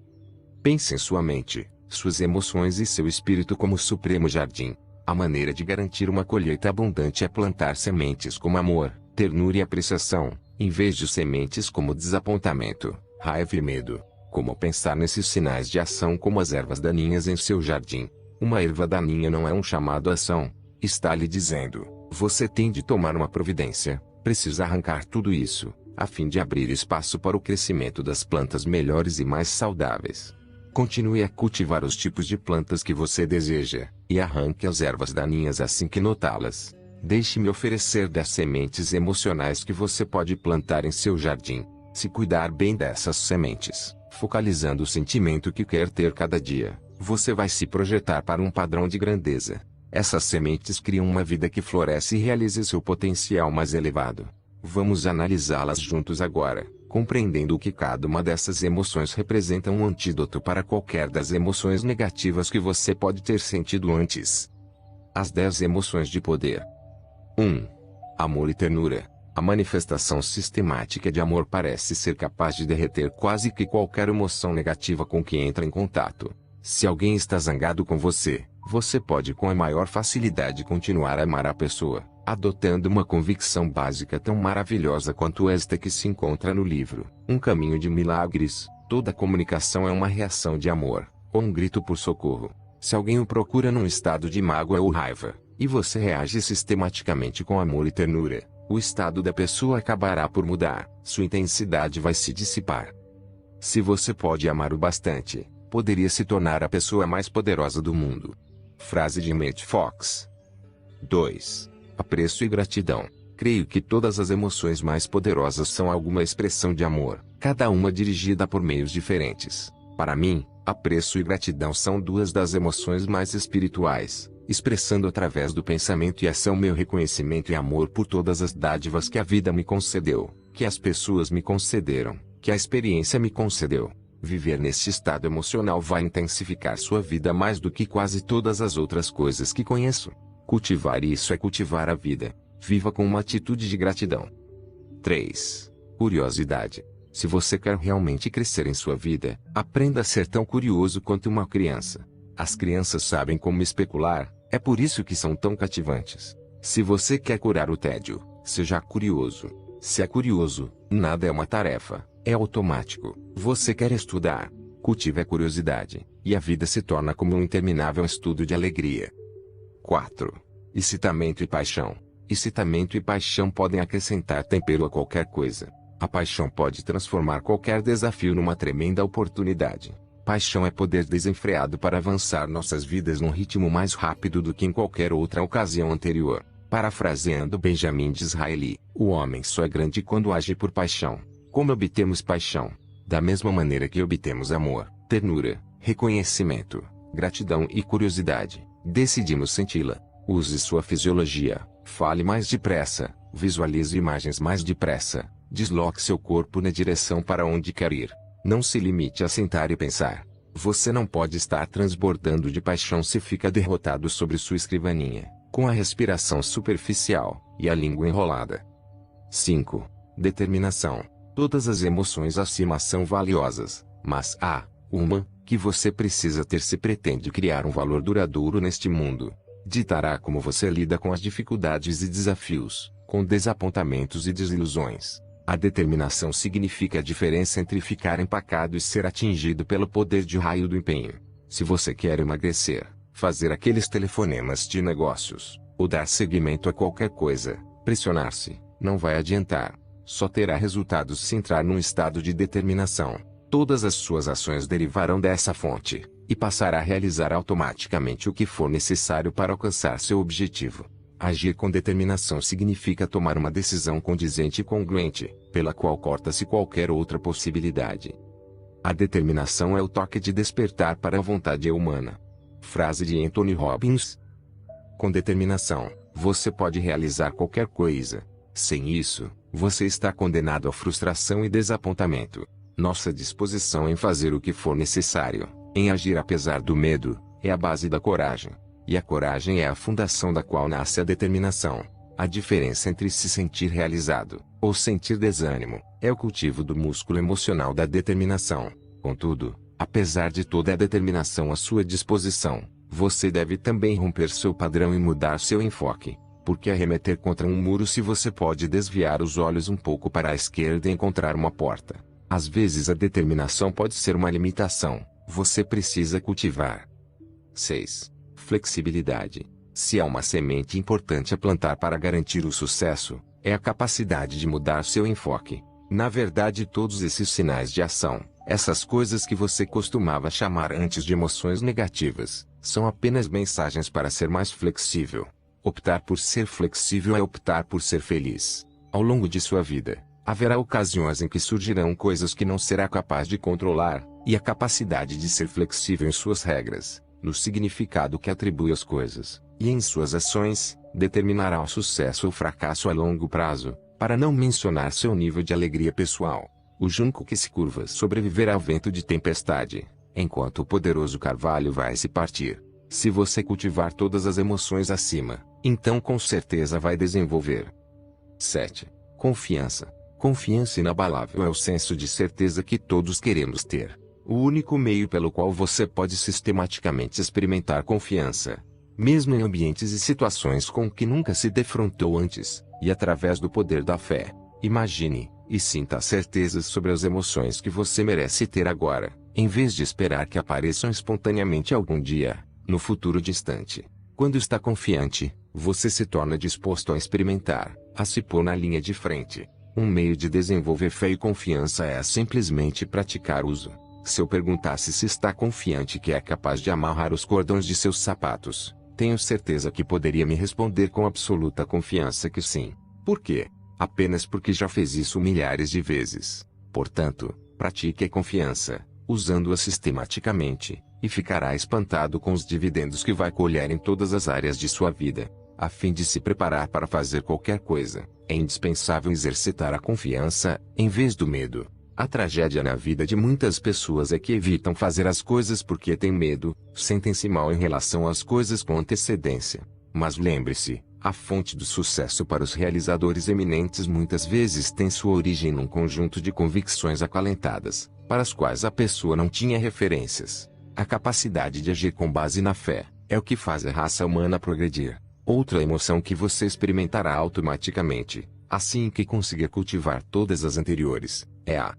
A: Pense em sua mente, suas emoções e seu espírito como o supremo jardim. A maneira de garantir uma colheita abundante é plantar sementes como amor, ternura e apreciação, em vez de sementes como desapontamento, raiva e medo. Como pensar nesses sinais de ação como as ervas daninhas em seu jardim? Uma erva daninha não é um chamado à ação. Está lhe dizendo, você tem de tomar uma providência, precisa arrancar tudo isso, a fim de abrir espaço para o crescimento das plantas melhores e mais saudáveis. Continue a cultivar os tipos de plantas que você deseja, e arranque as ervas daninhas assim que notá-las. Deixe-me oferecer 10 sementes emocionais que você pode plantar em seu jardim. Se cuidar bem dessas sementes, focalizando o sentimento que quer ter cada dia, você vai se projetar para um padrão de grandeza. Essas sementes criam uma vida que floresce e realize seu potencial mais elevado. Vamos analisá-las juntos agora, compreendendo que cada uma dessas emoções representa um antídoto para qualquer das emoções negativas que você pode ter sentido antes. As 10 emoções de poder. 1. Amor e ternura. A manifestação sistemática de amor parece ser capaz de derreter quase que qualquer emoção negativa com que entra em contato. Se alguém está zangado com você, você pode com a maior facilidade continuar a amar a pessoa, adotando uma convicção básica tão maravilhosa quanto esta que se encontra no livro, Um Caminho de Milagres. Toda comunicação é uma reação de amor, ou um grito por socorro. Se alguém o procura num estado de mágoa ou raiva, e você reage sistematicamente com amor e ternura, o estado da pessoa acabará por mudar, sua intensidade vai se dissipar. Se você pode amar o bastante, poderia se tornar a pessoa mais poderosa do mundo. Frase de Matt Fox. 2. Apreço e gratidão. Creio que todas as emoções mais poderosas são alguma expressão de amor, cada uma dirigida por meios diferentes. Para mim, apreço e gratidão são 2 das emoções mais espirituais, expressando através do pensamento e ação meu reconhecimento e amor por todas as dádivas que a vida me concedeu, que as pessoas me concederam, que a experiência me concedeu. Viver neste estado emocional vai intensificar sua vida mais do que quase todas as outras coisas que conheço. Cultivar isso é cultivar a vida. Viva com uma atitude de gratidão. 3. Curiosidade. Se você quer realmente crescer em sua vida, aprenda a ser tão curioso quanto uma criança. As crianças sabem como especular, é por isso que são tão cativantes. Se você quer curar o tédio, seja curioso. Se é curioso, nada é uma tarefa, é automático. Você quer estudar, cultive a curiosidade, e a vida se torna como um interminável estudo de alegria. 4. Excitamento e paixão. Excitamento e paixão podem acrescentar tempero a qualquer coisa. A paixão pode transformar qualquer desafio numa tremenda oportunidade. Paixão é poder desenfreado para avançar nossas vidas num ritmo mais rápido do que em qualquer outra ocasião anterior. Parafraseando Benjamin Disraeli, o homem só é grande quando age por paixão. Como obtemos paixão? Da mesma maneira que obtemos amor, ternura, reconhecimento, gratidão e curiosidade, decidimos senti-la. Use sua fisiologia, fale mais depressa, visualize imagens mais depressa, desloque seu corpo na direção para onde quer ir. Não se limite a sentar e pensar. Você não pode estar transbordando de paixão se fica derrotado sobre sua escrivaninha, com a respiração superficial e a língua enrolada. 5. Determinação. Todas as emoções acima são valiosas, mas há uma que você precisa ter se pretende criar um valor duradouro neste mundo. Ditará como você lida com as dificuldades e desafios, com desapontamentos e desilusões. A determinação significa a diferença entre ficar empacado e ser atingido pelo poder de raio do empenho. Se você quer emagrecer, fazer aqueles telefonemas de negócios, ou dar seguimento a qualquer coisa, pressionar-se, não vai adiantar. Só terá resultados se entrar num estado de determinação. Todas as suas ações derivarão dessa fonte. e passará a realizar automaticamente o que for necessário para alcançar seu objetivo. Agir com determinação significa tomar uma decisão condizente e congruente, pela qual corta-se qualquer outra possibilidade. A determinação é o toque de despertar para a vontade humana. Frase de Anthony Robbins. Com determinação, você pode realizar qualquer coisa. Sem isso, você está condenado à frustração e desapontamento. Nossa disposição em fazer o que for necessário, em agir apesar do medo, é a base da coragem. E a coragem é a fundação da qual nasce a determinação. A diferença entre se sentir realizado, ou sentir desânimo, é o cultivo do músculo emocional da determinação. Contudo, apesar de toda a determinação à sua disposição, você deve também romper seu padrão e mudar seu enfoque. Porque arremeter contra um muro se você pode desviar os olhos um pouco para a esquerda e encontrar uma porta. Às vezes a determinação pode ser uma limitação, você precisa cultivar. 6. Flexibilidade. Se há uma semente importante a plantar para garantir o sucesso, é a capacidade de mudar seu enfoque. Na verdade, todos esses sinais de ação, essas coisas que você costumava chamar antes de emoções negativas, são apenas mensagens para ser mais flexível. Optar por ser flexível é optar por ser feliz. Ao longo de sua vida, haverá ocasiões em que surgirão coisas que não será capaz de controlar, e a capacidade de ser flexível em suas regras, no significado que atribui às coisas, e em suas ações, determinará o sucesso ou fracasso a longo prazo, para não mencionar seu nível de alegria pessoal. O junco que se curva sobreviverá ao vento de tempestade, enquanto o poderoso carvalho vai se partir. Se você cultivar todas as emoções acima, então com certeza vai desenvolver. 7. Confiança. Confiança inabalável é o senso de certeza que todos queremos ter. O único meio pelo qual você pode sistematicamente experimentar confiança, mesmo em ambientes e situações com que nunca se defrontou antes, e através do poder da fé. Imagine, e sinta as certezas sobre as emoções que você merece ter agora, em vez de esperar que apareçam espontaneamente algum dia, no futuro distante. Quando está confiante, você se torna disposto a experimentar, a se pôr na linha de frente. Um meio de desenvolver fé e confiança é simplesmente praticar uso. Se eu perguntasse se está confiante que é capaz de amarrar os cordões de seus sapatos, tenho certeza que poderia me responder com absoluta confiança que sim. Por quê? Apenas porque já fez isso milhares de vezes. Portanto, pratique a confiança, usando-a sistematicamente, e ficará espantado com os dividendos que vai colher em todas as áreas de sua vida. A fim de se preparar para fazer qualquer coisa, é indispensável exercitar a confiança, em vez do medo. A tragédia na vida de muitas pessoas é que evitam fazer as coisas porque têm medo, sentem-se mal em relação às coisas com antecedência. Mas lembre-se, a fonte do sucesso para os realizadores eminentes muitas vezes tem sua origem num conjunto de convicções acalentadas, para as quais a pessoa não tinha referências. A capacidade de agir com base na fé, é o que faz a raça humana progredir. Outra emoção que você experimentará automaticamente, assim que conseguir cultivar todas as anteriores, é a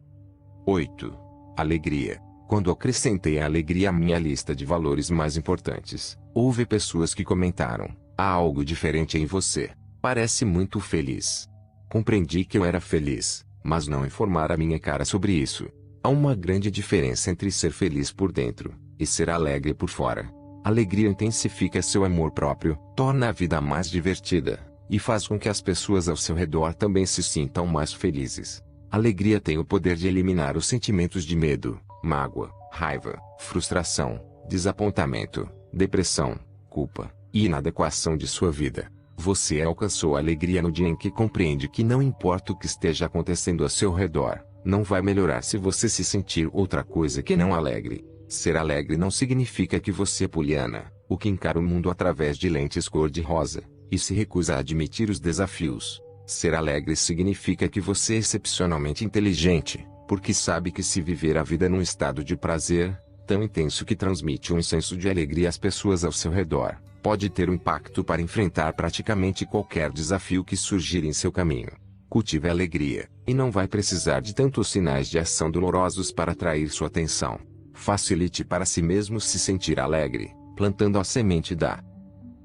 A: 8. Alegria. Quando acrescentei a alegria à minha lista de valores mais importantes, houve pessoas que comentaram: há algo diferente em você. Parece muito feliz. Compreendi que eu era feliz, mas não informar a minha cara sobre isso. Há uma grande diferença entre ser feliz por dentro e ser alegre por fora. Alegria intensifica seu amor próprio, torna a vida mais divertida, e faz com que as pessoas ao seu redor também se sintam mais felizes. Alegria tem o poder de eliminar os sentimentos de medo, mágoa, raiva, frustração, desapontamento, depressão, culpa e inadequação de sua vida. Você alcançou a alegria no dia em que compreende que não importa o que esteja acontecendo ao seu redor, não vai melhorar se você se sentir outra coisa que não alegre. Ser alegre não significa que você é poliana, o que encara o mundo através de lentes cor-de-rosa, e se recusa a admitir os desafios. Ser alegre significa que você é excepcionalmente inteligente, porque sabe que se viver a vida num estado de prazer, tão intenso que transmite um senso de alegria às pessoas ao seu redor, pode ter um impacto para enfrentar praticamente qualquer desafio que surgir em seu caminho. Cultive a alegria, e não vai precisar de tantos sinais de ação dolorosos para atrair sua atenção. Facilite para si mesmo se sentir alegre, plantando a semente da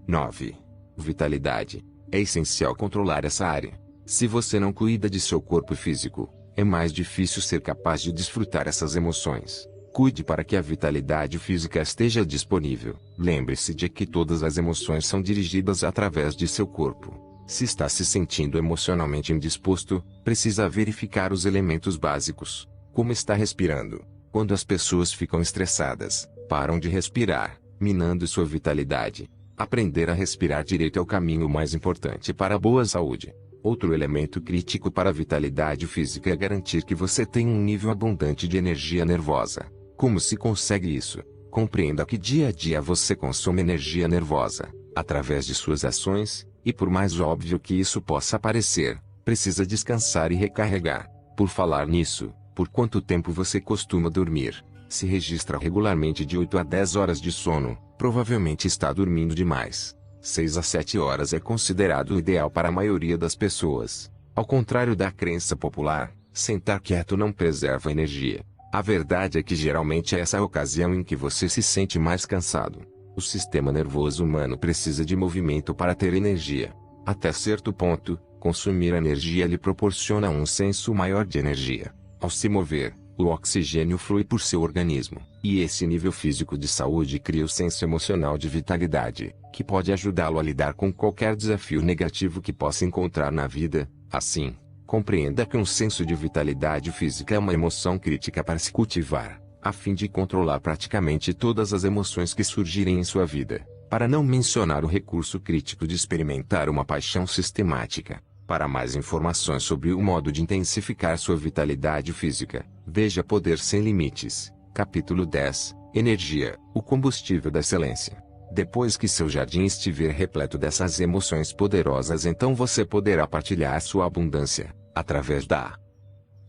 A: 9. Vitalidade. É essencial controlar essa área. Se você não cuida de seu corpo físico, é mais difícil ser capaz de desfrutar essas emoções. Cuide para que a vitalidade física esteja disponível. Lembre-se de que todas as emoções são dirigidas através de seu corpo. Se está se sentindo emocionalmente indisposto, precisa verificar os elementos básicos. Como está respirando? Quando as pessoas ficam estressadas, param de respirar, minando sua vitalidade. Aprender a respirar direito é o caminho mais importante para a boa saúde. Outro elemento crítico para a vitalidade física é garantir que você tenha um nível abundante de energia nervosa. Como se consegue isso? Compreenda que dia a dia você consome energia nervosa, através de suas ações, e por mais óbvio que isso possa parecer, precisa descansar e recarregar. Por falar nisso, por quanto tempo você costuma dormir? Se registra regularmente de 8 a 10 horas de sono, provavelmente está dormindo demais. 6 a 7 horas é considerado o ideal para a maioria das pessoas. Ao contrário da crença popular, sentar quieto não preserva energia. A verdade é que geralmente é essa a ocasião em que você se sente mais cansado. O sistema nervoso humano precisa de movimento para ter energia. Até certo ponto, consumir energia lhe proporciona um senso maior de energia. Ao se mover, o oxigênio flui por seu organismo, e esse nível físico de saúde cria o senso emocional de vitalidade, que pode ajudá-lo a lidar com qualquer desafio negativo que possa encontrar na vida. Assim, compreenda que um senso de vitalidade física é uma emoção crítica para se cultivar, a fim de controlar praticamente todas as emoções que surgirem em sua vida, para não mencionar o recurso crítico de experimentar uma paixão sistemática. Para mais informações sobre o modo de intensificar sua vitalidade física, veja Poder Sem Limites, capítulo 10, Energia, o combustível da excelência. Depois que seu jardim estiver repleto dessas emoções poderosas, então você poderá partilhar sua abundância, através da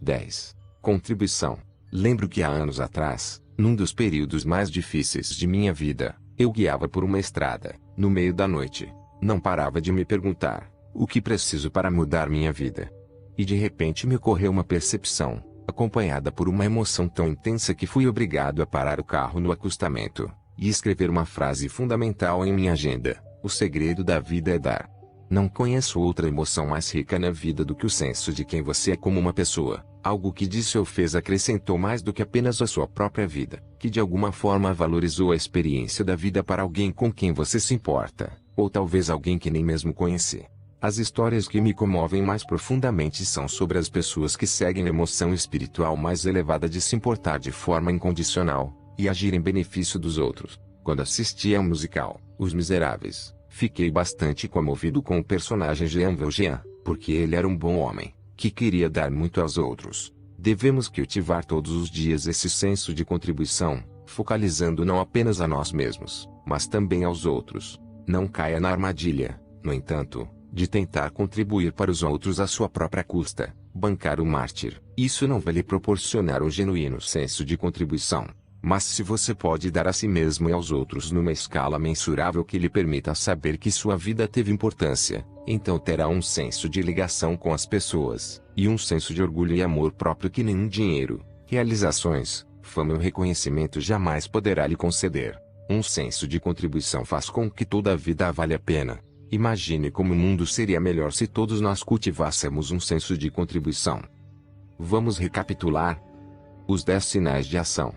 A: 10. Contribuição. Lembro que há anos atrás, num dos períodos mais difíceis de minha vida, eu guiava por uma estrada, no meio da noite. Não parava de me perguntar: o que preciso para mudar minha vida? E de repente me ocorreu uma percepção, acompanhada por uma emoção tão intensa que fui obrigado a parar o carro no acostamento, e escrever uma frase fundamental em minha agenda: o segredo da vida é dar. Não conheço outra emoção mais rica na vida do que o senso de quem você é como uma pessoa. Algo que disse ou fez acrescentou mais do que apenas a sua própria vida, que de alguma forma valorizou a experiência da vida para alguém com quem você se importa, ou talvez alguém que nem mesmo conhece. As histórias que me comovem mais profundamente são sobre as pessoas que seguem a emoção espiritual mais elevada de se importar de forma incondicional, e agir em benefício dos outros. Quando assisti ao musical, Os Miseráveis, fiquei bastante comovido com o personagem Jean Valjean, porque ele era um bom homem, que queria dar muito aos outros. Devemos cultivar todos os dias esse senso de contribuição, focalizando não apenas a nós mesmos, mas também aos outros. Não caia na armadilha, no entanto, de tentar contribuir para os outros à sua própria custa, bancar o mártir. Isso não vai lhe proporcionar um genuíno senso de contribuição. Mas se você pode dar a si mesmo e aos outros numa escala mensurável que lhe permita saber que sua vida teve importância, então terá um senso de ligação com as pessoas, e um senso de orgulho e amor próprio que nenhum dinheiro, realizações, fama ou reconhecimento jamais poderá lhe conceder. Um senso de contribuição faz com que toda a vida valha a pena. Imagine como o mundo seria melhor se todos nós cultivássemos um senso de contribuição. Vamos recapitular. Os 10 sinais de ação.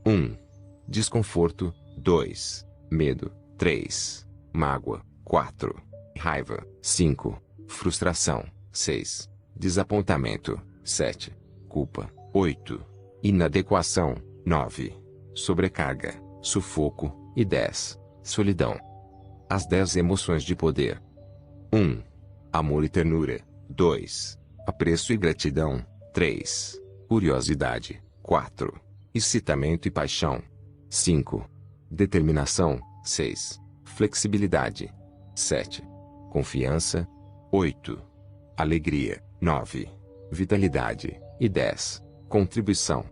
A: 1. Desconforto. 2. Medo. 3. Mágoa. 4. Raiva. 5. Frustração. 6. Desapontamento. 7. Culpa. 8. Inadequação. 9. Sobrecarga, sufoco. E 10. Solidão. As 10 emoções de poder. 1. Amor e ternura. 2. Apreço e gratidão. 3. Curiosidade. 4. Excitamento e paixão. 5. Determinação. 6. Flexibilidade. 7. Confiança. 8. Alegria. 9. Vitalidade. E 10. Contribuição.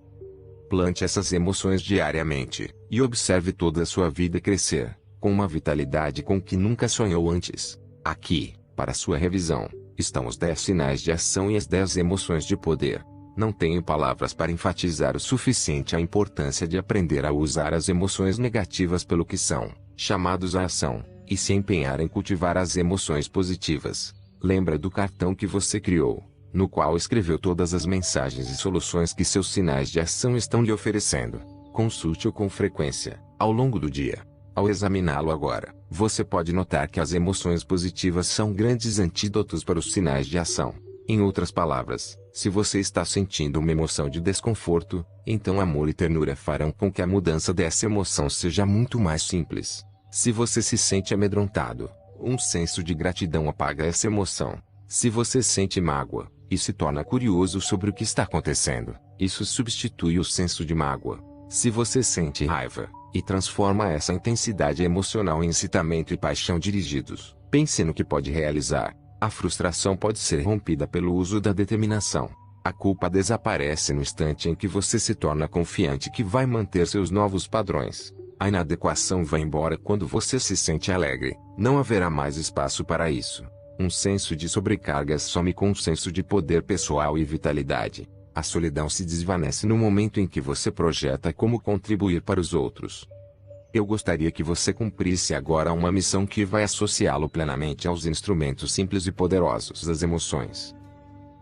A: Plante essas emoções diariamente, e observe toda a sua vida crescer, com uma vitalidade com que nunca sonhou antes. Aqui, para sua revisão, estão os 10 sinais de ação e as 10 emoções de poder. Não tenho palavras para enfatizar o suficiente a importância de aprender a usar as emoções negativas pelo que são, chamados à ação, e se empenhar em cultivar as emoções positivas. Lembra do cartão que você criou, no qual escreveu todas as mensagens e soluções que seus sinais de ação estão lhe oferecendo. Consulte-o com frequência, ao longo do dia. Ao examiná-lo agora, você pode notar que as emoções positivas são grandes antídotos para os sinais de ação. Em outras palavras, se você está sentindo uma emoção de desconforto, então amor e ternura farão com que a mudança dessa emoção seja muito mais simples. Se você se sente amedrontado, um senso de gratidão apaga essa emoção. Se você sente mágoa, e se torna curioso sobre o que está acontecendo, isso substitui o senso de mágoa. Se você sente raiva, e transforma essa intensidade emocional em incitamento e paixão dirigidos, pense no que pode realizar. A frustração pode ser rompida pelo uso da determinação. A culpa desaparece no instante em que você se torna confiante que vai manter seus novos padrões. A inadequação vai embora quando você se sente alegre. Não haverá mais espaço para isso. Um senso de sobrecarga some com um senso de poder pessoal e vitalidade. A solidão se desvanece no momento em que você projeta como contribuir para os outros. Eu gostaria que você cumprisse agora uma missão que vai associá-lo plenamente aos instrumentos simples e poderosos das emoções.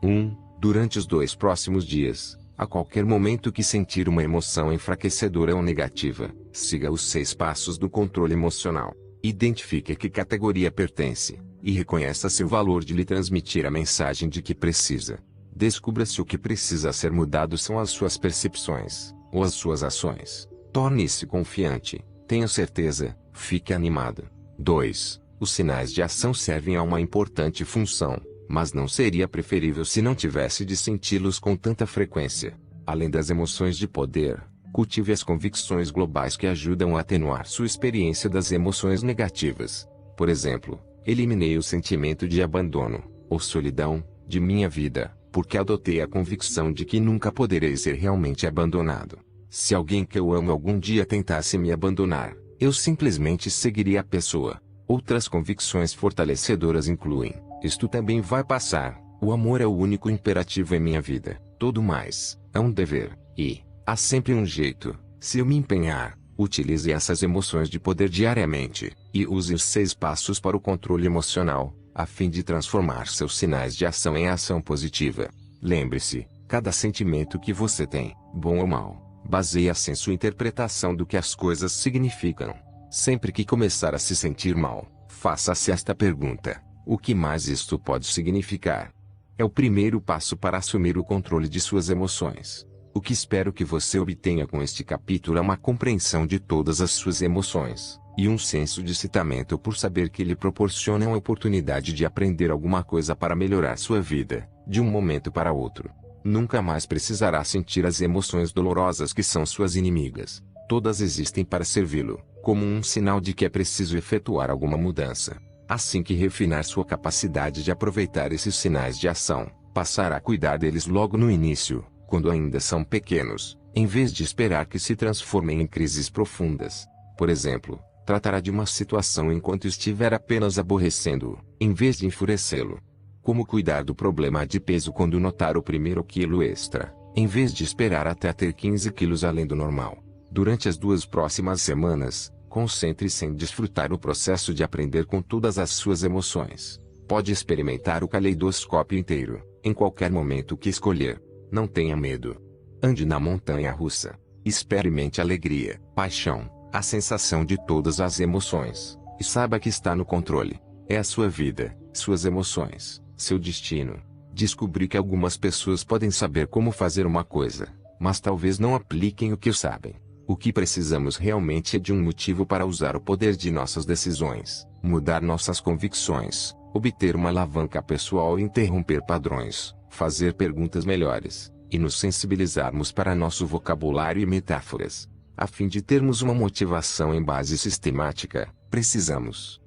A: 1. Durante os 2 próximos dias, a qualquer momento que sentir uma emoção enfraquecedora ou negativa, siga os 6 passos do controle emocional. Identifique a que categoria pertence, e reconheça seu valor de lhe transmitir a mensagem de que precisa. Descubra se o que precisa ser mudado são as suas percepções, ou as suas ações. Torne-se confiante. Tenha certeza, fique animado. 2. Os sinais de ação servem a uma importante função, mas não seria preferível se não tivesse de senti-los com tanta frequência. Além das emoções de poder, cultive as convicções globais que ajudam a atenuar sua experiência das emoções negativas. Por exemplo, eliminei o sentimento de abandono, ou solidão, de minha vida, porque adotei a convicção de que nunca poderei ser realmente abandonado. Se alguém que eu amo algum dia tentasse me abandonar, eu simplesmente seguiria a pessoa. Outras convicções fortalecedoras incluem: isto também vai passar, o amor é o único imperativo em minha vida, todo mais é um dever, e há sempre um jeito, se eu me empenhar. Utilize essas emoções de poder diariamente, e use os 6 passos para o controle emocional, a fim de transformar seus sinais de ação em ação positiva. Lembre-se, cada sentimento que você tem, bom ou mau, baseia-se em sua interpretação do que as coisas significam. Sempre que começar a se sentir mal, faça-se esta pergunta: o que mais isto pode significar? É o primeiro passo para assumir o controle de suas emoções. O que espero que você obtenha com este capítulo é uma compreensão de todas as suas emoções, e um senso de excitamento por saber que lhe proporcionam a oportunidade de aprender alguma coisa para melhorar sua vida, de um momento para outro. Nunca mais precisará sentir as emoções dolorosas que são suas inimigas. Todas existem para servi-lo, como um sinal de que é preciso efetuar alguma mudança. Assim que refinar sua capacidade de aproveitar esses sinais de ação, passará a cuidar deles logo no início, quando ainda são pequenos, em vez de esperar que se transformem em crises profundas. Por exemplo, tratará de uma situação enquanto estiver apenas aborrecendo-o, em vez de enfurecê-lo. Como cuidar do problema de peso quando notar o primeiro quilo extra, em vez de esperar até ter 15 quilos além do normal. Durante as 2 próximas semanas, concentre-se em desfrutar o processo de aprender com todas as suas emoções. Pode experimentar o caleidoscópio inteiro, em qualquer momento que escolher. Não tenha medo. Ande na montanha russa. Experimente alegria, paixão, a sensação de todas as emoções, e saiba que está no controle. É a sua vida, suas emoções, seu destino. Descobri que algumas pessoas podem saber como fazer uma coisa, mas talvez não apliquem o que sabem. O que precisamos realmente é de um motivo para usar o poder de nossas decisões, mudar nossas convicções, obter uma alavanca pessoal e interromper padrões, fazer perguntas melhores, e nos sensibilizarmos para nosso vocabulário e metáforas. A fim de termos uma motivação em base sistemática, precisamos